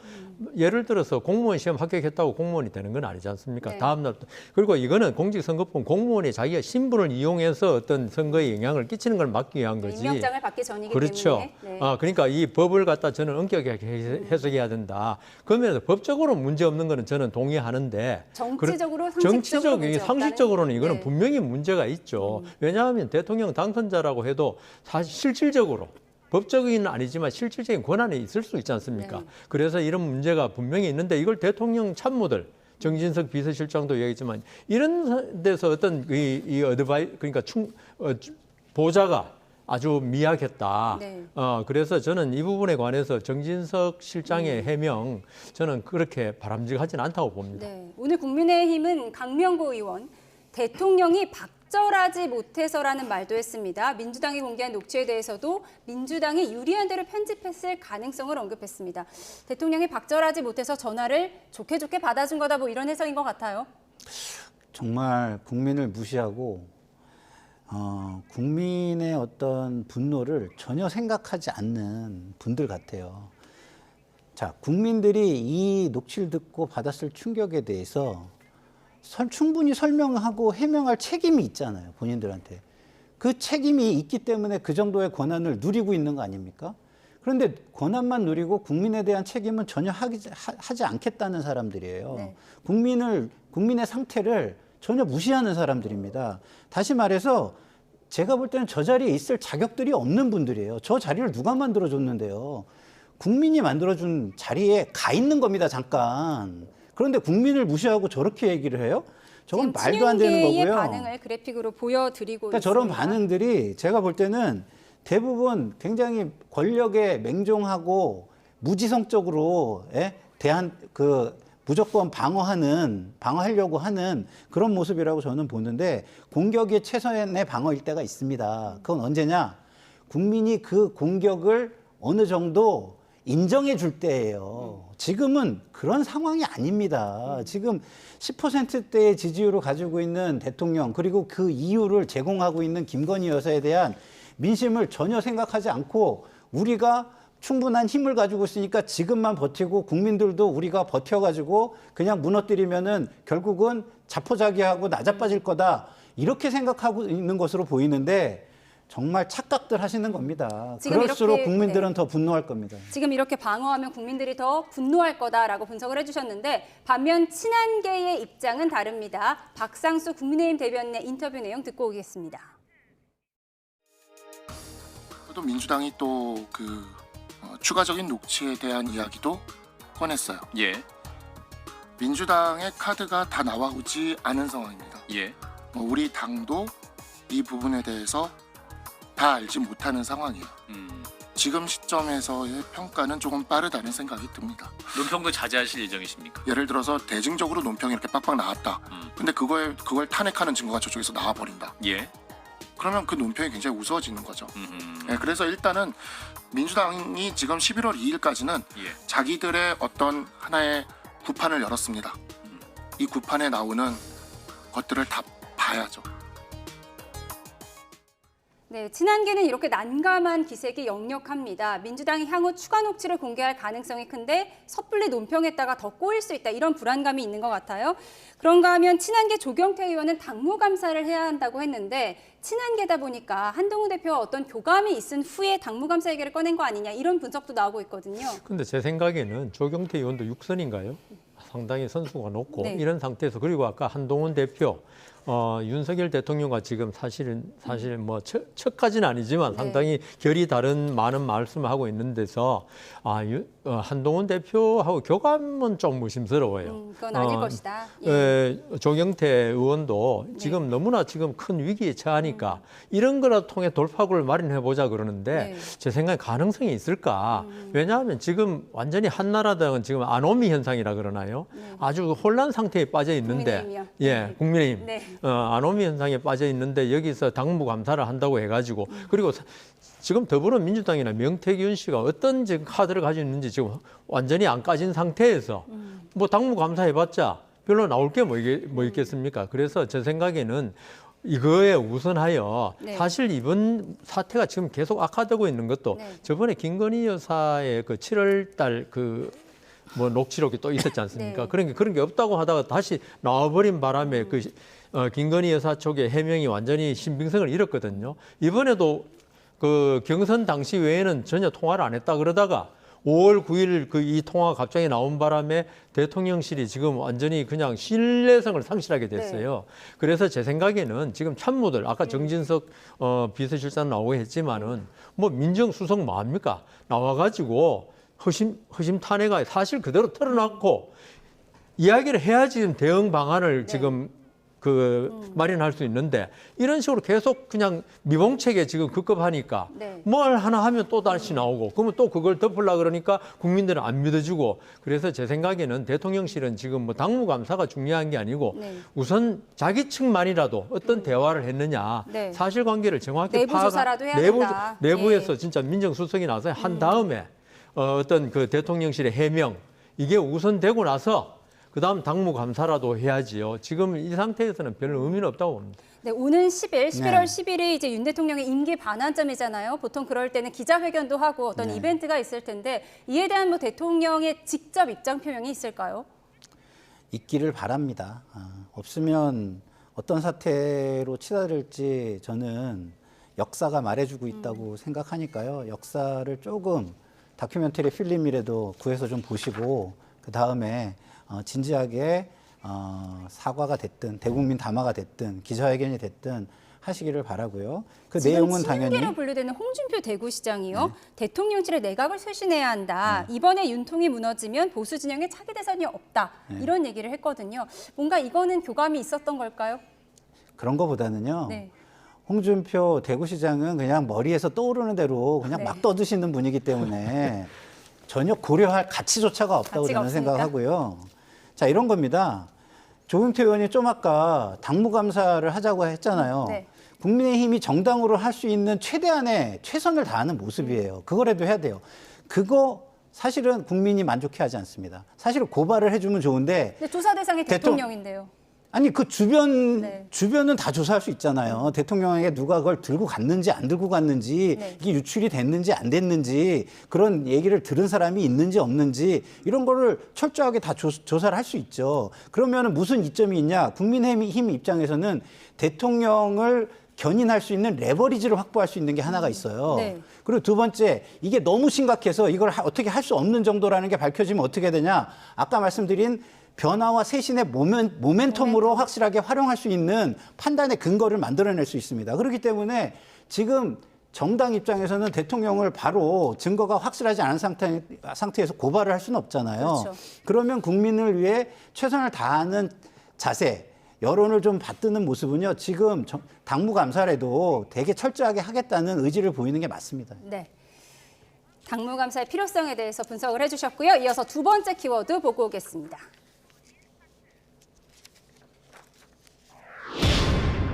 예를 들어서 공무원 시험 합격했다고 공무원이 되는 건 아니지 않습니까? 다음날 그리고 이거는 공직선거법 공무원이 자기가 신분을 이용해서 어떤 선거에 영향을 끼치는 걸 막기 위한 거지. 임명장을 받기 전이기 그렇죠. 때문에. 그러니까 이 법을 갖다 저는 엄격하게 해석해야 된다. 그러면 법적으로 문제 없는 거는 저는 동의하는데 정치적으로 상식적으로는 이거는 분명히 문제가 있죠. 왜냐하면 대통령 당선자라고 해도 사실 실질적으로 법적인 아니지만 실질적인 권한이 있을 수 있지 않습니까? 그래서 이런 문제가 분명히 있는데 이걸 대통령 참모들 정진석 비서실장도 얘기했지만 이런 데서 어떤 그러니까 보좌가 아주 미약했다. 그래서 저는 이 부분에 관해서 정진석 실장의 해명 저는 그렇게 바람직하진 않다고 봅니다. 오늘 국민의힘은 강명구 의원 대통령이 박절하지 못해서라는 말도 했습니다. 민주당이 공개한 녹취에 대해서도 민주당이 유리한 대로 편집했을 가능성을 언급했습니다. 대통령이 박절하지 못해서 전화를 좋게 받아준 거다 뭐 이런 해석인 것 같아요. 정말 국민을 무시하고 국민의 어떤 분노를 전혀 생각하지 않는 분들 같아요. 자, 국민들이 이 녹취를 듣고 받았을 충격에 대해서 충분히 설명하고 해명할 책임이 있잖아요, 본인들한테. 그 책임이 있기 때문에 그 정도의 권한을 누리고 있는 거 아닙니까? 그런데 권한만 누리고 국민에 대한 책임은 전혀 하지 않겠다는 사람들이에요. 국민의 상태를 전혀 무시하는 사람들입니다. 다시 말해서 제가 볼 때는 저 자리에 있을 자격들이 없는 분들이에요. 저 자리를 누가 만들어줬는데요. 국민이 만들어준 자리에 가 있는 겁니다, 잠깐. 그런데 국민을 무시하고 저렇게 얘기를 해요? 저건 말도 안 되는 거고요. 반응을 그래픽으로 보여드리고 그러니까 저런 반응들이 제가 볼 때는 대부분 굉장히 권력에 맹종하고 무지성적으로 대한 무조건 방어하려고 하는 그런 모습이라고 저는 보는데 공격이 최선의 방어일 때가 있습니다. 그건 언제냐? 국민이 그 공격을 어느 정도 인정해 줄 때예요. 지금은 그런 상황이 아닙니다. 지금 10%대의 지지율을 가지고 있는 대통령 그리고 그 이유를 제공하고 있는 김건희 여사에 대한 민심을 전혀 생각하지 않고 우리가 충분한 힘을 가지고 있으니까 지금만 버티고 국민들도 우리가 버텨가지고 그냥 무너뜨리면은 결국은 자포자기하고 나자빠질 거다. 이렇게 생각하고 있는 것으로 보이는데 정말 착각들 하시는 겁니다. 지금 그럴수록 이렇게, 국민들은 더 분노할 겁니다. 지금 이렇게 방어하면 국민들이 더 분노할 거다라고 분석을 해주셨는데 반면 친한계의 입장은 다릅니다. 박상수 국민의힘 대변인의 인터뷰 내용 듣고 오겠습니다. 또 민주당이 또 추가적인 녹취에 대한 이야기도 꺼냈어요. 예. 민주당의 카드가 다 나와오지 않은 상황입니다. 예. 우리 당도 이 부분에 대해서 다 알지 못하는 상황이에요. 지금 시점에서의 평가는 조금 빠르다는 생각이 듭니다. 논평도 자제하실 예정이십니까? 예를 들어서 대증적으로 논평이 이렇게 빡빡 나왔다. 근데 그걸 탄핵하는 증거가 저쪽에서 나와버린다. 예. 그러면 그 논평이 굉장히 우스워지는 거죠. 네, 그래서 일단은 민주당이 지금 11월 2일까지는 예. 자기들의 어떤 하나의 구판을 열었습니다. 이 구판에 나오는 것들을 다 봐야죠. 네, 친한계는 이렇게 난감한 기색이 역력합니다. 민주당이 향후 추가 녹취를 공개할 가능성이 큰데 섣불리 논평했다가 더 꼬일 수 있다. 이런 불안감이 있는 것 같아요. 그런가 하면 친한계 조경태 의원은 당무감사를 해야 한다고 했는데 친한계다 보니까 한동훈 대표와 어떤 교감이 있은 후에 당무감사 얘기를 꺼낸 거 아니냐 이런 분석도 나오고 있거든요. 근데 제 생각에는 조경태 의원도 6선인가요? 상당히 선수가 높고 네. 이런 상태에서 그리고 아까 한동훈 대표 윤석열 대통령과 지금 사실 뭐 척까지는 아니지만 상당히 결이 다른 많은 말씀을 하고 있는 데서 한동훈 대표하고 교감은 좀 의심스러워요. 그건 아닐 것이다. 조경태 의원도 지금 너무나 지금 큰 위기에 처하니까 이런 거라도 통해 돌파구를 마련해 보자 그러는데 제 생각에 가능성이 있을까? 왜냐하면 지금 완전히 한나라당은 지금 아노미 현상이라 그러나요? 아주 혼란 상태에 빠져 있는데, 국민의힘이요. 국민의힘. 네. 아노미 현상에 빠져 있는데 여기서 당무감사를 한다고 해가지고 그리고 지금 더불어민주당이나 명태균 씨가 어떤 지금 카드를 가지고 있는지 지금 완전히 안 까진 상태에서 뭐 당무감사 해봤자 별로 나올 게 뭐 있겠습니까? 그래서 제 생각에는 이거에 우선하여 사실 이번 사태가 지금 계속 악화되고 있는 것도 저번에 김건희 여사의 그 7월 달 뭐 녹취록이 또 있었지 않습니까? 그런 게 없다고 하다가 다시 나와버린 바람에 김건희 여사 쪽의 해명이 완전히 신빙성을 잃었거든요. 이번에도 그 경선 당시 외에는 전혀 통화를 안 했다 그러다가 5월 9일 이 통화가 갑자기 나온 바람에 대통령실이 지금 완전히 그냥 신뢰성을 상실하게 됐어요. 그래서 제 생각에는 지금 참모들 아까 정진석 비서실장 나오고 했지만은 뭐 민정수석 뭐합니까? 나와가지고 허심 탄회가 사실 그대로 털어놨고 이야기를 해야지 대응 방안을 지금 마련할 수 있는데 이런 식으로 계속 그냥 미봉책에 지금 급급하니까 뭘 하나 하면 또 다시 나오고 그러면 또 그걸 덮으려고 그러니까 국민들은 안 믿어주고 그래서 제 생각에는 대통령실은 지금 뭐 당무감사가 중요한 게 아니고 우선 자기 측만이라도 어떤 대화를 했느냐 사실관계를 정확히 내부 조사라도 해야 된다. 내부에서 진짜 민정수석이 나서 한 다음에 어떤 그 대통령실의 해명 이게 우선되고 나서 그다음 당무감사라도 해야지요. 지금 이 상태에서는 별 의미는 없다고 봅니다. 네, 오는 10일, 11월 10일이 이제 윤 대통령의 임기 반환점이잖아요. 보통 그럴 때는 기자회견도 하고 어떤 이벤트가 있을 텐데 이에 대한 뭐 대통령의 직접 입장 표명이 있을까요? 있기를 바랍니다. 없으면 어떤 사태로 치달을지 저는 역사가 말해주고 있다고 생각하니까요. 역사를 조금 다큐멘터리 필름이라도 구해서 좀 보시고 그 다음에 진지하게 사과가 됐든 대국민 담화가 됐든 기자회견이 됐든 하시기를 바라고요. 그 내용은 당연히 친한계로 분류되는 홍준표 대구시장이요. 대통령실에 내각을 쇄신해야 한다. 이번에 윤통이 무너지면 보수 진영에 차기 대선이 없다. 이런 얘기를 했거든요. 뭔가 이거는 교감이 있었던 걸까요? 그런 거보다는요. 홍준표 대구시장은 그냥 머리에서 떠오르는 대로 그냥 막 떠드시는 분이기 때문에 전혀 고려할 가치조차가 없다고 저는 생각하고요. 자, 이런 겁니다. 조경태 의원이 좀 아까 당무감사를 하자고 했잖아요. 국민의힘이 정당으로 할 수 있는 최대한의 최선을 다하는 모습이에요. 그거라도 해야 돼요. 그거 사실은 국민이 만족해하지 않습니다. 사실은 고발을 해주면 좋은데. 근데 조사 대상이 대통령인데요. 아니 그 주변은 다 조사할 수 있잖아요. 대통령에게 누가 그걸 들고 갔는지 안 들고 갔는지 이게 유출이 됐는지 안 됐는지 그런 얘기를 들은 사람이 있는지 없는지 이런 거를 철저하게 다 조사를 할 수 있죠. 그러면 무슨 이점이 있냐? 국민의힘 입장에서는 대통령을 견인할 수 있는 레버리지를 확보할 수 있는 게 하나가 있어요. 네. 그리고 두 번째, 이게 너무 심각해서 이걸 어떻게 할 수 없는 정도라는 게 밝혀지면 어떻게 되냐. 아까 말씀드린 변화와 쇄신의 모멘텀으로 확실하게 활용할 수 있는 판단의 근거를 만들어낼 수 있습니다. 그렇기 때문에 지금 정당 입장에서는 대통령을 바로 증거가 확실하지 않은 상태에서 고발을 할 수는 없잖아요. 그렇죠. 그러면 국민을 위해 최선을 다하는 자세, 여론을 좀 받드는 모습은요, 지금 당무감사라도 되게 철저하게 하겠다는 의지를 보이는 게 맞습니다. 네. 당무감사의 필요성에 대해서 분석을 해주셨고요. 이어서 두 번째 키워드 보고 오겠습니다.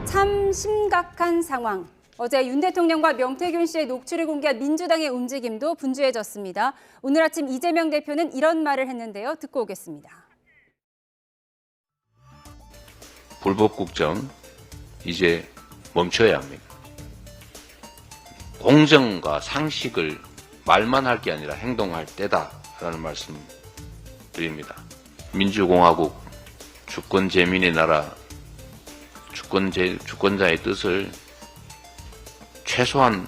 참 심각한 상황. 어제 윤 대통령과 명태균 씨의 녹취를 공개한 민주당의 움직임도 분주해졌습니다. 오늘 아침 이재명 대표는 이런 말을 했는데요. 듣고 오겠습니다. 불법 국정 이제 멈춰야 합니다. 공정과 상식을 말만 할 게 아니라 행동할 때다라는 말씀 드립니다. 민주공화국 주권 재민의 나라 주권자의 뜻을 최소한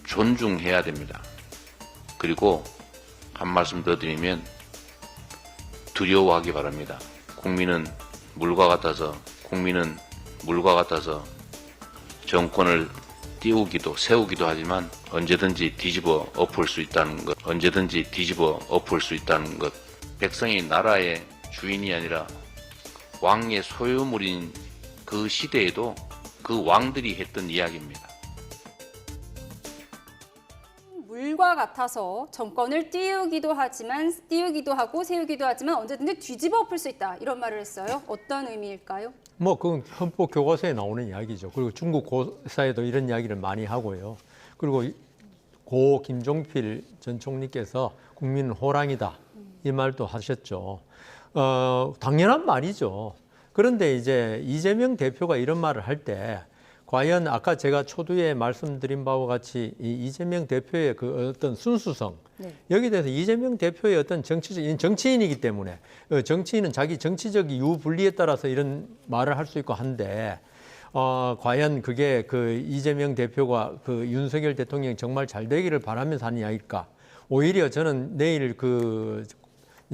존중해야 됩니다. 그리고 한 말씀 더 드리면 두려워하기 바랍니다. 국민은 물과 같아서 정권을 띄우기도 세우기도 하지만 언제든지 뒤집어 엎을 수 있다는 것. 백성이 나라의 주인이 아니라 왕의 소유물인 그 시대에도 그 왕들이 했던 이야기입니다. 물과 같아서 정권을 띄우기도 하고 세우기도 하지만 언제든지 뒤집어 엎을 수 있다. 이런 말을 했어요. 어떤 의미일까요? 뭐 그건 헌법 교과서에 나오는 이야기죠. 그리고 중국 고사에도 이런 이야기를 많이 하고요. 그리고 고 김종필 전 총리께서 국민은 호랑이다 이 말도 하셨죠. 당연한 말이죠. 그런데 이제 이재명 대표가 이런 말을 할 때 과연 아까 제가 초두에 말씀드린 바와 같이 이 이재명 대표의 그 어떤 순수성, 네. 여기에 대해서 이재명 대표의 어떤 정치인이기 때문에 정치인은 자기 정치적 이유 분리에 따라서 이런 말을 할 수 있고 한데 과연 그게 그 이재명 대표가 그 윤석열 대통령이 정말 잘 되기를 바라면서 하는 이야기일까? 오히려 저는 내일 그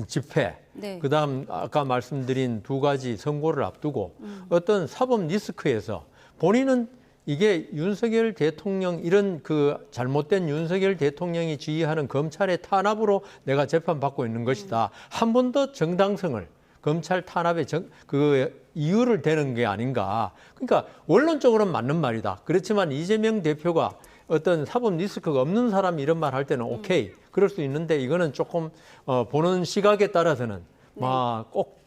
집회, 네. 그다음 아까 말씀드린 두 가지 선고를 앞두고 어떤 사법 리스크에서 본인은 이게 윤석열 대통령 이런 그 잘못된 윤석열 대통령이 지휘하는 검찰의 탄압으로 내가 재판받고 있는 것이다. 한 번 더 정당성을 검찰 탄압의 그 이유를 대는 게 아닌가. 그러니까 원론적으로는 맞는 말이다. 그렇지만 이재명 대표가 어떤 사법 리스크가 없는 사람이 이런 말 할 때는 오케이. 그럴 수 있는데 이거는 조금 보는 시각에 따라서는 네. 꼭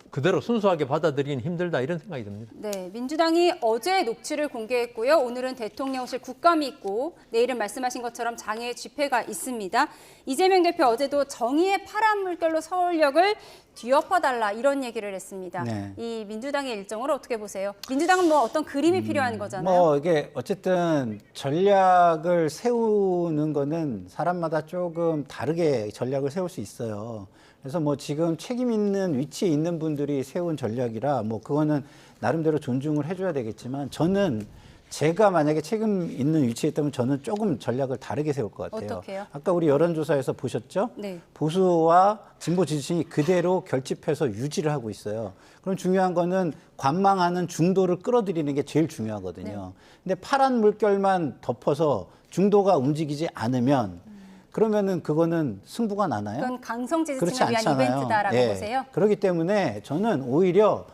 그대로 순수하게 받아들이긴 힘들다 이런 생각이 듭니다. 네, 민주당이 어제 녹취를 공개했고요. 오늘은 대통령실 국감이 있고 내일은 말씀하신 것처럼 장애 집회가 있습니다. 이재명 대표 어제도 정의의 파란 물결로 서울역을 뒤엎어달라 이런 얘기를 했습니다. 네. 이 민주당의 일정을 어떻게 보세요? 민주당은 뭐 어떤 그림이 필요한 거잖아요. 뭐 이게 어쨌든 전략을 세우는 거는 사람마다 조금 다르게 전략을 세울 수 있어요. 그래서 뭐 지금 책임 있는 위치에 있는 분들이 세운 전략이라 뭐 그거는 나름대로 존중을 해줘야 되겠지만 저는 제가 만약에 책임 있는 위치에 있다면 저는 조금 전략을 다르게 세울 것 같아요. 어떻게요? 아까 우리 여론조사에서 보셨죠? 네. 보수와 진보 지지층이 그대로 결집해서 유지를 하고 있어요. 그럼 중요한 거는 관망하는 중도를 끌어들이는 게 제일 중요하거든요. 근데 파란 물결만 덮어서 중도가 움직이지 않으면 그러면은 그거는 승부가 나나요? 그건 강성 지지층을 위한 이벤트다라고 보세요? 그렇기 때문에 저는 오히려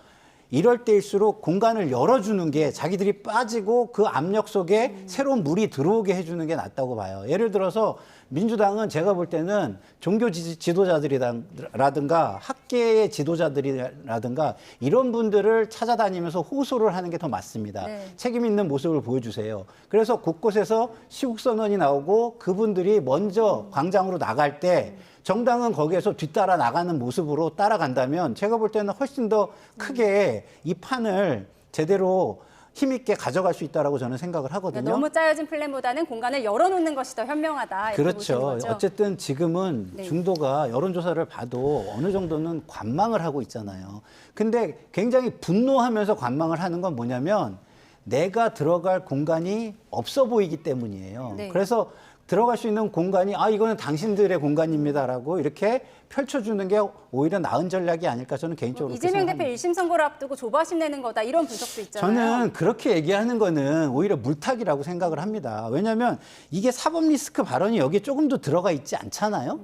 이럴 때일수록 공간을 열어주는 게 자기들이 빠지고 그 압력 속에 새로운 물이 들어오게 해주는 게 낫다고 봐요. 예를 들어서 민주당은 제가 볼 때는 종교 지도자들이라든가 학계의 지도자들이라든가 이런 분들을 찾아다니면서 호소를 하는 게 더 맞습니다. 네. 책임 있는 모습을 보여주세요. 그래서 곳곳에서 시국선언이 나오고 그분들이 먼저 광장으로 나갈 때 정당은 거기에서 뒤따라 나가는 모습으로 따라간다면 제가 볼 때는 훨씬 더 크게 이 판을 제대로 힘있게 가져갈 수 있다라고 저는 생각을 하거든요. 그러니까 너무 짜여진 플랜보다는 공간을 열어놓는 것이 더 현명하다. 이렇게 보시는 그렇죠. 거죠? 어쨌든 지금은 네. 중도가 여론조사를 봐도 어느 정도는 관망을 하고 있잖아요. 근데 굉장히 분노하면서 관망을 하는 건 뭐냐면 내가 들어갈 공간이 없어 보이기 때문이에요. 네. 그래서 들어갈 수 있는 공간이 이거는 당신들의 공간입니다라고 이렇게 펼쳐주는 게 오히려 나은 전략이 아닐까 저는 개인적으로 이재명 그렇게 대표 1심 선고를 앞두고 조바심 내는 거다 이런 분석도 있잖아요. 저는 그렇게 얘기하는 거는 오히려 물타기라고 생각을 합니다. 왜냐하면 이게 사법 리스크 발언이 여기에 조금 더 들어가 있지 않잖아요.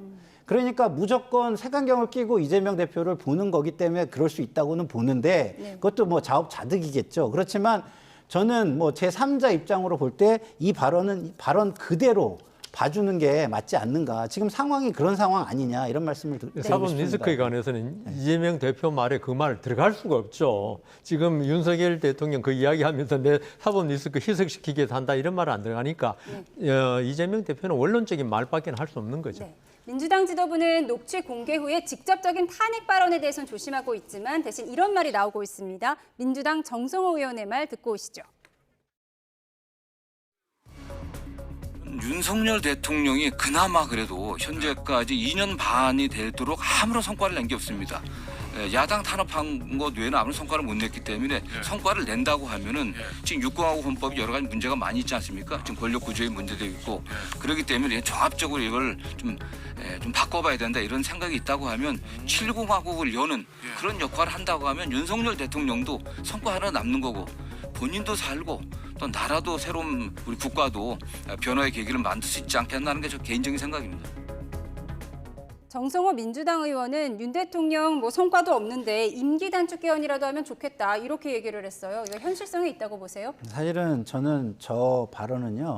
그러니까 무조건 색안경을 끼고 이재명 대표를 보는 거기 때문에 그럴 수 있다고는 보는데 네. 그것도 뭐 자업자득이겠죠. 그렇지만 저는 뭐 제3자 입장으로 볼 때 이 발언은 발언 그대로 봐주는 게 맞지 않는가. 지금 상황이 그런 상황 아니냐 이런 말씀을 드리고 사법 싶습니다. 리스크에 관해서는 이재명 대표 말에 그 말 들어갈 수가 없죠. 지금 윤석열 대통령 그 이야기하면서 내 사법 리스크 희석시키기 위해서 한다 이런 말은 안 들어가니까 이재명 대표는 원론적인 말밖에 할 수 없는 거죠. 네. 민주당 지도부는 녹취 공개 후에 직접적인 탄핵 발언에 대해서는 조심하고 있지만 대신 이런 말이 나오고 있습니다. 민주당 정성호 의원의 말 듣고 오시죠. 윤석열 대통령이 그나마 그래도 현재까지 2년 반이 되도록 아무런 성과를 낸 게 없습니다. 야당 탄압한 것 외에는 아무런 성과를 못 냈기 때문에 성과를 낸다고 하면은 지금 육공화국 헌법이 여러 가지 문제가 많이 있지 않습니까? 지금 권력 구조의 문제도 있고 그렇기 때문에 종합적으로 이걸 좀 바꿔봐야 된다 이런 생각이 있다고 하면 7공화국을 여는 그런 역할을 한다고 하면 윤석열 대통령도 성과 하나 남는 거고 본인도 살고 또 나라도 새로운 우리 국가도 변화의 계기를 만들 수 있지 않겠나는 게 저 개인적인 생각입니다. 정성호 민주당 의원은 윤 대통령 뭐 성과도 없는데 임기 단축 개헌이라도 하면 좋겠다 이렇게 얘기를 했어요. 이거 현실성이 있다고 보세요? 사실은 저는 저 발언은요.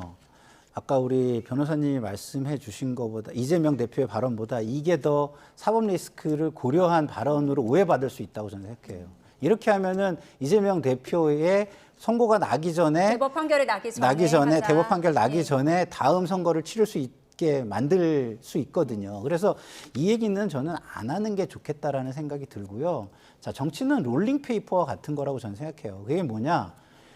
아까 우리 변호사님이 말씀해 주신 것보다 이재명 대표의 발언보다 이게 더 사법 리스크를 고려한 발언으로 오해받을 수 있다고 저는 생각해요. 이렇게 하면은 이재명 대표의 선고가 나기 전에 대법 판결이 나기 전에 하자. 대법 판결 나기 전에 다음 선거를 치를 수 있게 만들 수 있거든요. 그래서 이 얘기는 저는 안 하는 게 좋겠다라는 생각이 들고요. 자, 정치는 롤링 페이퍼와 같은 거라고 저는 생각해요. 그게 뭐냐?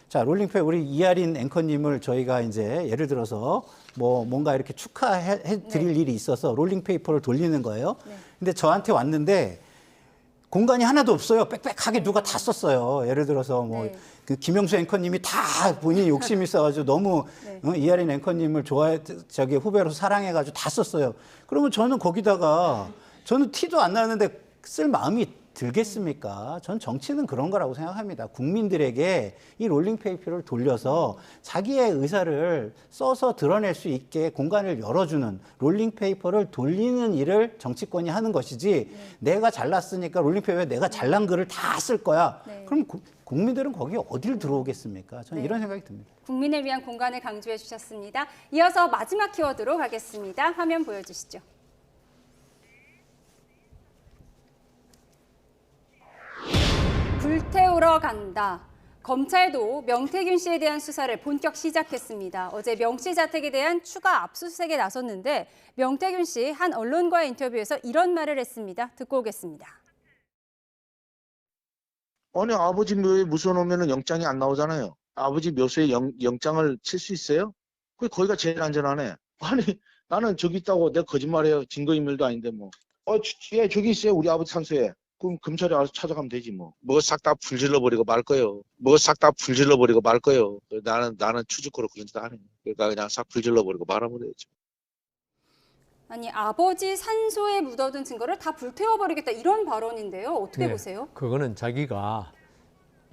자, 롤링 페이퍼 우리 이하린 앵커님을 저희가 이제 예를 들어서 뭔가 이렇게 축하해 드릴 일이 있어서 롤링 페이퍼를 돌리는 거예요. 근데 저한테 왔는데 공간이 하나도 없어요. 빽빽하게 누가 다 썼어요. 예를 들어서 그 김영수 앵커님이 다 본인이 욕심이 있어가지고 너무 이하린 앵커님을 후배로서 사랑해가지고 다 썼어요. 그러면 저는 거기다가 저는 티도 안 나는데 쓸 마음이 들겠습니까? 전 정치는 그런 거라고 생각합니다. 국민들에게 이 롤링페이퍼를 돌려서 자기의 의사를 써서 드러낼 수 있게 공간을 열어주는 롤링페이퍼를 돌리는 일을 정치권이 하는 것이지 내가 잘났으니까 롤링페이퍼에 내가 잘난 글을 다 쓸 거야. 그럼 국민들은 거기에 어딜 들어오겠습니까? 저는 이런 생각이 듭니다. 국민을 위한 공간을 강조해 주셨습니다. 이어서 마지막 키워드로 가겠습니다. 화면 보여주시죠. 불태우러 간다. 검찰도 명태균 씨에 대한 수사를 본격 시작했습니다. 어제 명 씨 자택에 대한 추가 압수수색에 나섰는데 명태균 씨 한 언론과의 인터뷰에서 이런 말을 했습니다. 듣고 오겠습니다. 아니 아버지 묘에 묻어놓으면 영장이 안 나오잖아요. 아버지 묘소에 영장을 칠 수 있어요? 거기가 제일 안전하네. 아니 나는 저기 있다고 내가 거짓말해요. 증거인멸도 아닌데 뭐. 예, 저기 있어요. 우리 아버지 산소에. 그럼 검찰이 알아서 찾아가면 되지 뭐. 뭐 싹 다 불질러버리고 말 거예요. 나는 추적으로 그런 짓 안 해. 그러니까 그냥 싹 불질러버리고 말아버려야죠. 아니 아버지 산소에 묻어둔 증거를 다 불태워버리겠다 이런 발언인데요. 어떻게 보세요? 그거는 자기가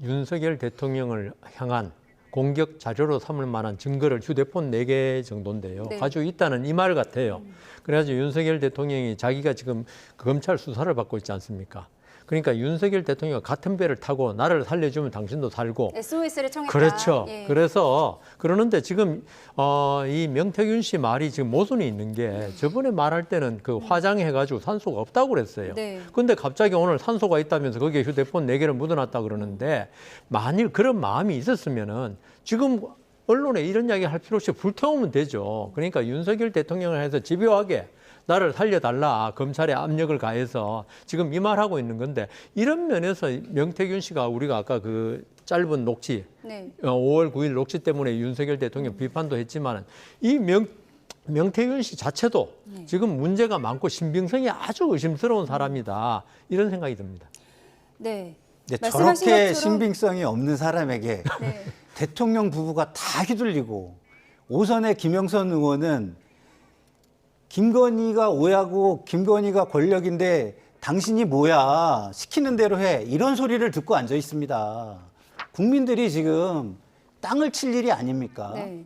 윤석열 대통령을 향한 공격 자료로 삼을 만한 증거를 휴대폰 4개 정도인데요. 가지고 있다는 이 말 같아요. 그래가지고 윤석열 대통령이 자기가 지금 검찰 수사를 받고 있지 않습니까? 그러니까 윤석열 대통령과 같은 배를 타고 나를 살려주면 당신도 살고. SOS를 청했다. 그렇죠. 예. 그래서 그러는데 지금 이 명태균 씨 말이 지금 모순이 있는 게 저번에 말할 때는 그 화장해가지고 산소가 없다고 그랬어요. 근데 갑자기 오늘 산소가 있다면서 거기에 휴대폰 4개를 묻어놨다 그러는데 만일 그런 마음이 있었으면은 지금 언론에 이런 이야기 할 필요 없이 불태우면 되죠. 그러니까 윤석열 대통령을 해서 집요하게 나를 살려달라 검찰에 압력을 가해서 지금 이 말하고 있는 건데 이런 면에서 명태균 씨가 우리가 아까 그 짧은 녹취 5월 9일 녹취 때문에 윤석열 대통령 비판도 했지만 이 명태균 씨 자체도 지금 문제가 많고 신빙성이 아주 의심스러운 사람이다 이런 생각이 듭니다. 네. 저렇게 신빙성이 없는 사람에게 대통령 부부가 다 휘둘리고 오선의 김영선 의원은 김건희가 오야고 김건희가 권력인데 당신이 뭐야 시키는 대로 해 이런 소리를 듣고 앉아 있습니다. 국민들이 지금 땅을 칠 일이 아닙니까? 네.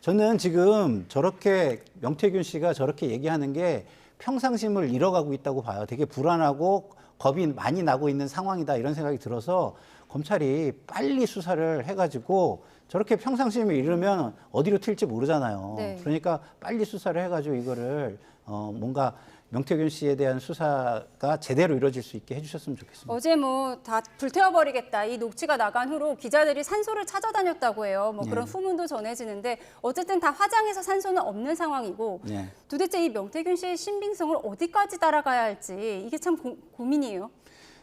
저는 지금 저렇게 명태균 씨가 저렇게 얘기하는 게 평상심을 잃어가고 있다고 봐요. 되게 불안하고 겁이 많이 나고 있는 상황이다 이런 생각이 들어서 검찰이 빨리 수사를 해가지고 저렇게 평상심을 잃으면 어디로 튈지 모르잖아요. 네. 그러니까 빨리 수사를 해가지고 이거를 뭔가 명태균 씨에 대한 수사가 제대로 이루어질 수 있게 해주셨으면 좋겠습니다. 어제 뭐 다 불태워버리겠다. 이 녹취가 나간 후로 기자들이 산소를 찾아다녔다고 해요. 뭐 그런 후문도 전해지는데 어쨌든 다 화장해서 산소는 없는 상황이고 도대체 이 명태균 씨의 신빙성을 어디까지 따라가야 할지 이게 참 고민이에요.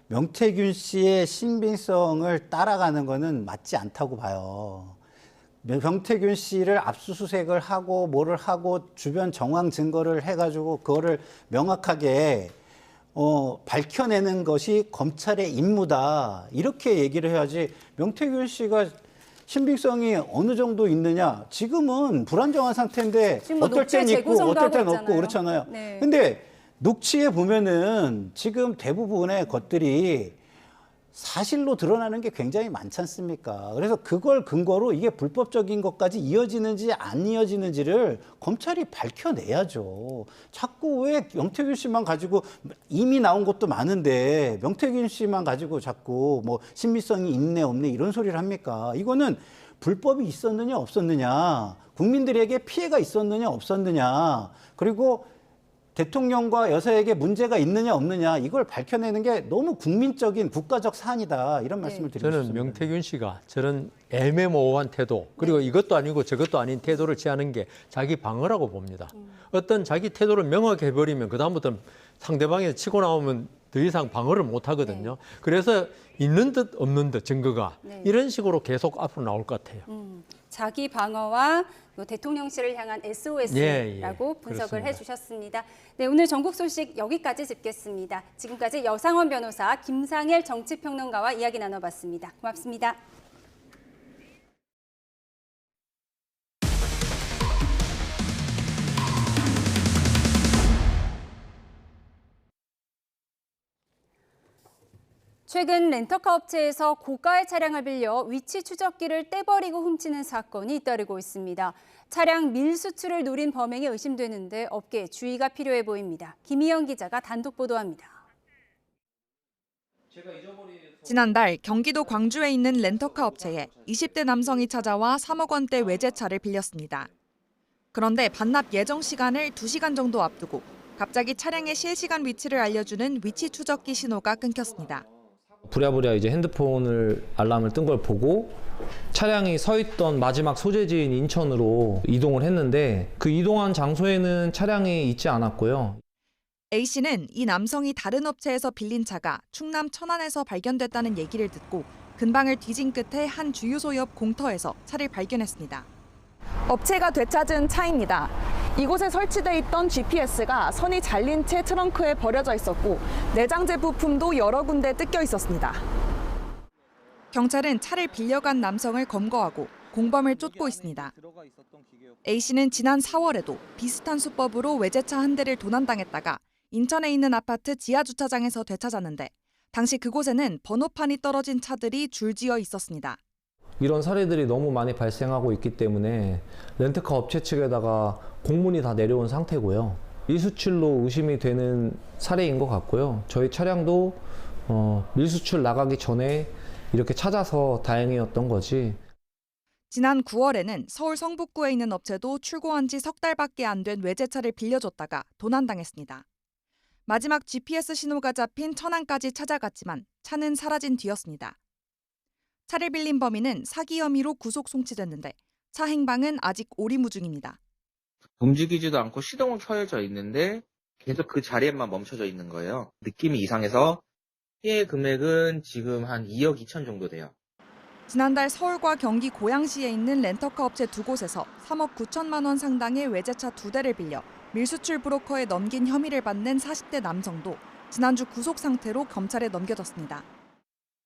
명태균 씨의 신빙성을 따라가는 거는 맞지 않다고 봐요. 명태균 씨를 압수수색을 하고 뭐를 하고 주변 정황 증거를 해가지고 그거를 명확하게 밝혀내는 것이 검찰의 임무다. 이렇게 얘기를 해야지 명태균 씨가 신빙성이 어느 정도 있느냐. 지금은 불안정한 상태인데 지금 뭐 어떨 땐 있고 어떨 땐 없고 그렇잖아요. 네. 근데 녹취에 보면은 지금 대부분의 것들이 사실로 드러나는 게 굉장히 많지 않습니까? 그래서 그걸 근거로 이게 불법적인 것까지 이어지는지 안 이어지는지를 검찰이 밝혀내야죠. 자꾸 왜 명태균 씨만 가지고 이미 나온 것도 많은데 명태균 씨만 가지고 자꾸 뭐 신빙성이 있네 없네 이런 소리를 합니까? 이거는 불법이 있었느냐 없었느냐, 국민들에게 피해가 있었느냐 없었느냐, 그리고 대통령과 여사에게 문제가 있느냐 없느냐 이걸 밝혀내는 게 너무 국민적인 국가적 사안이다 이런 말씀을 드리고 저는 싶습니다. 명태균 씨가 저런 애매모호한 태도 그리고 이것도 아니고 저것도 아닌 태도를 취하는 게 자기 방어라고 봅니다. 어떤 자기 태도를 명확히 해버리면 그다음부터는 상대방이 치고 나오면 더 이상 방어를 못 하거든요. 그래서 있는 듯 없는 듯 증거가 이런 식으로 계속 앞으로 나올 것 같아요. 자기 방어와 대통령실을 향한 SOS라고 분석을 해주셨습니다. 네, 오늘 전국 소식 여기까지 짚겠습니다. 지금까지 여상원 변호사, 김상일 정치평론가와 이야기 나눠봤습니다. 고맙습니다. 최근 렌터카 업체에서 고가의 차량을 빌려 위치 추적기를 떼버리고 훔치는 사건이 잇따르고 있습니다. 차량 밀수출을 노린 범행이 의심되는데 업계에 주의가 필요해 보입니다. 김희영 기자가 단독 보도합니다. 지난달 경기도 광주에 있는 렌터카 업체에 20대 남성이 찾아와 3억 원대 외제차를 빌렸습니다. 그런데 반납 예정 시간을 2시간 정도 앞두고 갑자기 차량의 실시간 위치를 알려주는 위치 추적기 신호가 끊겼습니다. 부랴부랴 이제 핸드폰을 알람을 뜬 걸 보고 차량이 서 있던 마지막 소재지인 인천으로 이동을 했는데 그 이동한 장소에는 차량이 있지 않았고요. A씨는 이 남성이 다른 업체에서 빌린 차가 충남 천안에서 발견됐다는 얘기를 듣고 근방을 뒤진 끝에 한 주유소 옆 공터에서 차를 발견했습니다. 업체가 되찾은 차입니다. 이곳에 설치돼 있던 GPS가 선이 잘린 채 트렁크에 버려져 있었고 내장재 부품도 여러 군데 뜯겨 있었습니다. 경찰은 차를 빌려간 남성을 검거하고 공범을 쫓고 있습니다. A씨는 지난 4월에도 비슷한 수법으로 외제차 한 대를 도난당했다가 인천에 있는 아파트 지하주차장에서 되찾았는데 당시 그곳에는 번호판이 떨어진 차들이 줄지어 있었습니다. 이런 사례들이 너무 많이 발생하고 있기 때문에 렌트카 업체 측에다가 공문이 다 내려온 상태고요. 밀수출로 의심이 되는 사례인 것 같고요. 저희 차량도 밀수출 나가기 전에 이렇게 찾아서 다행이었던 거지. 지난 9월에는 서울 성북구에 있는 업체도 출고한 지 석 달밖에 안 된 외제차를 빌려줬다가 도난당했습니다. 마지막 GPS 신호가 잡힌 천안까지 찾아갔지만 차는 사라진 뒤였습니다. 차를 빌린 범인은 사기 혐의로 구속 송치됐는데 차 행방은 아직 오리무중입니다. 움직이지도 않고 시동은 켜져 있는데 계속 그 자리에만 멈춰져 있는 거예요. 느낌이 이상해서 피해 금액은 지금 한 2억 2천 정도 돼요. 지난달 서울과 경기 고양시에 있는 렌터카 업체 두 곳에서 3억 9천만 원 상당의 외제차 2대를 빌려 밀수출 브로커에 넘긴 혐의를 받는 40대 남성도 지난주 구속 상태로 검찰에 넘겨졌습니다.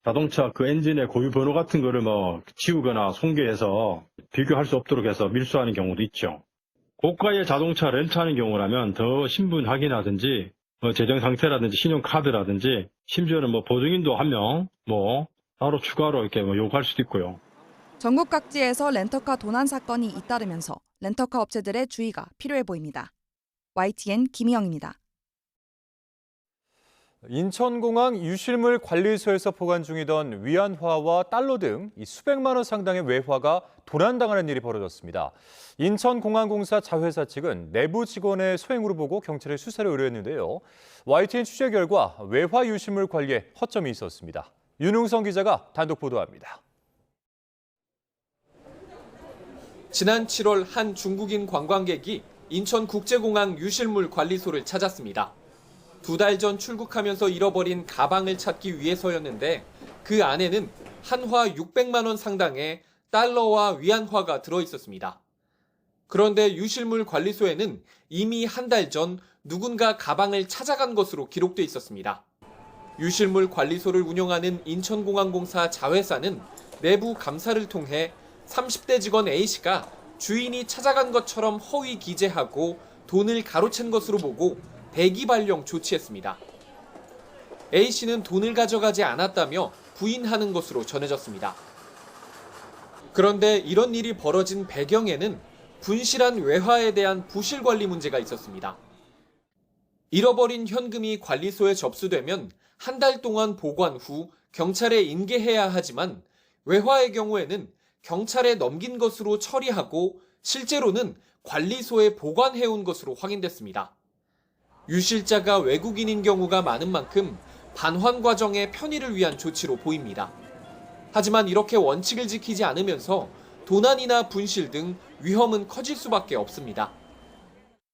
자동차 그 엔진의 고유 번호 같은 거를 뭐 지우거나 손괴해서 비교할 수 없도록 해서 밀수하는 경우도 있죠. 고가의 자동차 렌트하는 경우라면 더 신분 확인하든지 재정 상태라든지 신용카드라든지 심지어는 뭐 보증인도 한 명 뭐 따로 추가로 이렇게 뭐 요구할 수도 있고요. 전국 각지에서 렌터카 도난 사건이 잇따르면서 렌터카 업체들의 주의가 필요해 보입니다. YTN 김희영입니다. 인천공항 유실물 관리소에서 보관 중이던 위안화와 달러 등 수백만 원 상당의 외화가 도난당하는 일이 벌어졌습니다. 인천공항공사 자회사 측은 내부 직원의 소행으로 보고 경찰에 수사를 의뢰했는데요. YTN 취재 결과 외화 유실물 관리에 허점이 있었습니다. 윤웅성 기자가 단독 보도합니다. 지난 7월 한 중국인 관광객이 인천국제공항 유실물 관리소를 찾았습니다. 2달 전 출국하면서 잃어버린 가방을 찾기 위해서였는데 그 안에는 한화 600만 원 상당의 달러와 위안화가 들어있었습니다. 그런데 유실물 관리소에는 이미 한 달 전 누군가 가방을 찾아간 것으로 기록돼 있었습니다. 유실물 관리소를 운영하는 인천공항공사 자회사는 내부 감사를 통해 30대 직원 A씨가 주인이 찾아간 것처럼 허위 기재하고 돈을 가로챈 것으로 보고 대기 발령 조치했습니다. A씨는 돈을 가져가지 않았다며 부인하는 것으로 전해졌습니다. 그런데 이런 일이 벌어진 배경에는 분실한 외화에 대한 부실 관리 문제가 있었습니다. 잃어버린 현금이 관리소에 접수되면 한 달 동안 보관 후 경찰에 인계해야 하지만 외화의 경우에는 경찰에 넘긴 것으로 처리하고 실제로는 관리소에 보관해온 것으로 확인됐습니다. 유실자가 외국인인 경우가 많은 만큼 반환 과정의 편의를 위한 조치로 보입니다. 하지만 이렇게 원칙을 지키지 않으면서 도난이나 분실 등 위험은 커질 수밖에 없습니다.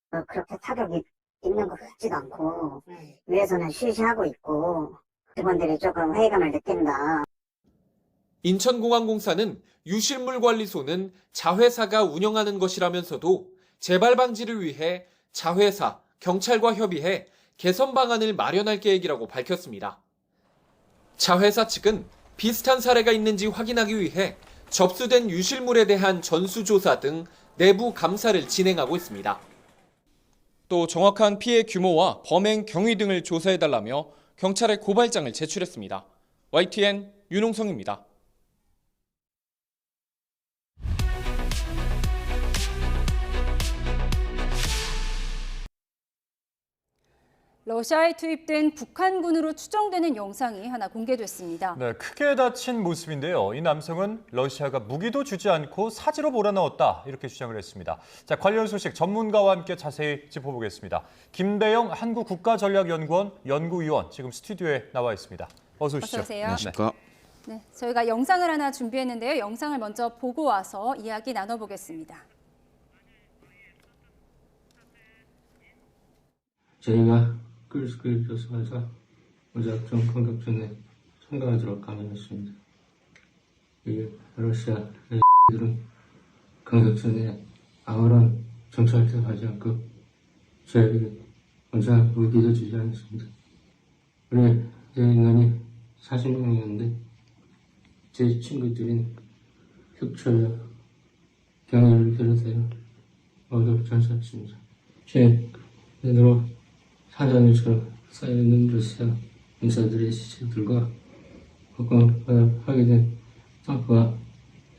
그렇게 타격이 있는 것 같지도 않고 위에서는 쉬쉬하고 있고 직원들이 조금 회의감을 느낀다. 인천공항공사는 유실물관리소는 자회사가 운영하는 것이라면서도 재발 방지를 위해 자회사, 경찰과 협의해 개선 방안을 마련할 계획이라고 밝혔습니다. 자회사 측은 비슷한 사례가 있는지 확인하기 위해 접수된 유실물에 대한 전수조사 등 내부 감사를 진행하고 있습니다. 또 정확한 피해 규모와 범행 경위 등을 조사해달라며 경찰에 고발장을 제출했습니다. YTN 윤홍성입니다. 러시아에 투입된 북한군으로 추정되는 영상이 하나 공개됐습니다. 네, 크게 다친 모습인데요. 이 남성은 러시아가 무기도 주지 않고 사지로 몰아넣었다 이렇게 주장을 했습니다. 자, 관련 소식 전문가와 함께 자세히 짚어보겠습니다. 김대영 한국국가전략연구원 연구위원 지금 스튜디오에 나와 있습니다. 어서 오시죠. 어서 오세요. 안녕하십니까. 네, 저희가 영상을 하나 준비했는데요. 영상을 먼저 보고 와서 이야기 나눠보겠습니다. 저희가 끌스크립 교수가서 무작정 공격전에 참가하도록 강요했습니다. 이 러시아 들은 공격전에 아무런 정찰도 하지 않고 저에게 먼저 무기도 주지 않습니다. 우리 제 인간이 40명이었는데 제 친구들인 흑철과 경위를 비롯해서 모두 전사했습니다. 제 눈으로 사자들처럼 쌓여있는 러시아 인사들의 시체들과 확인된 탕크와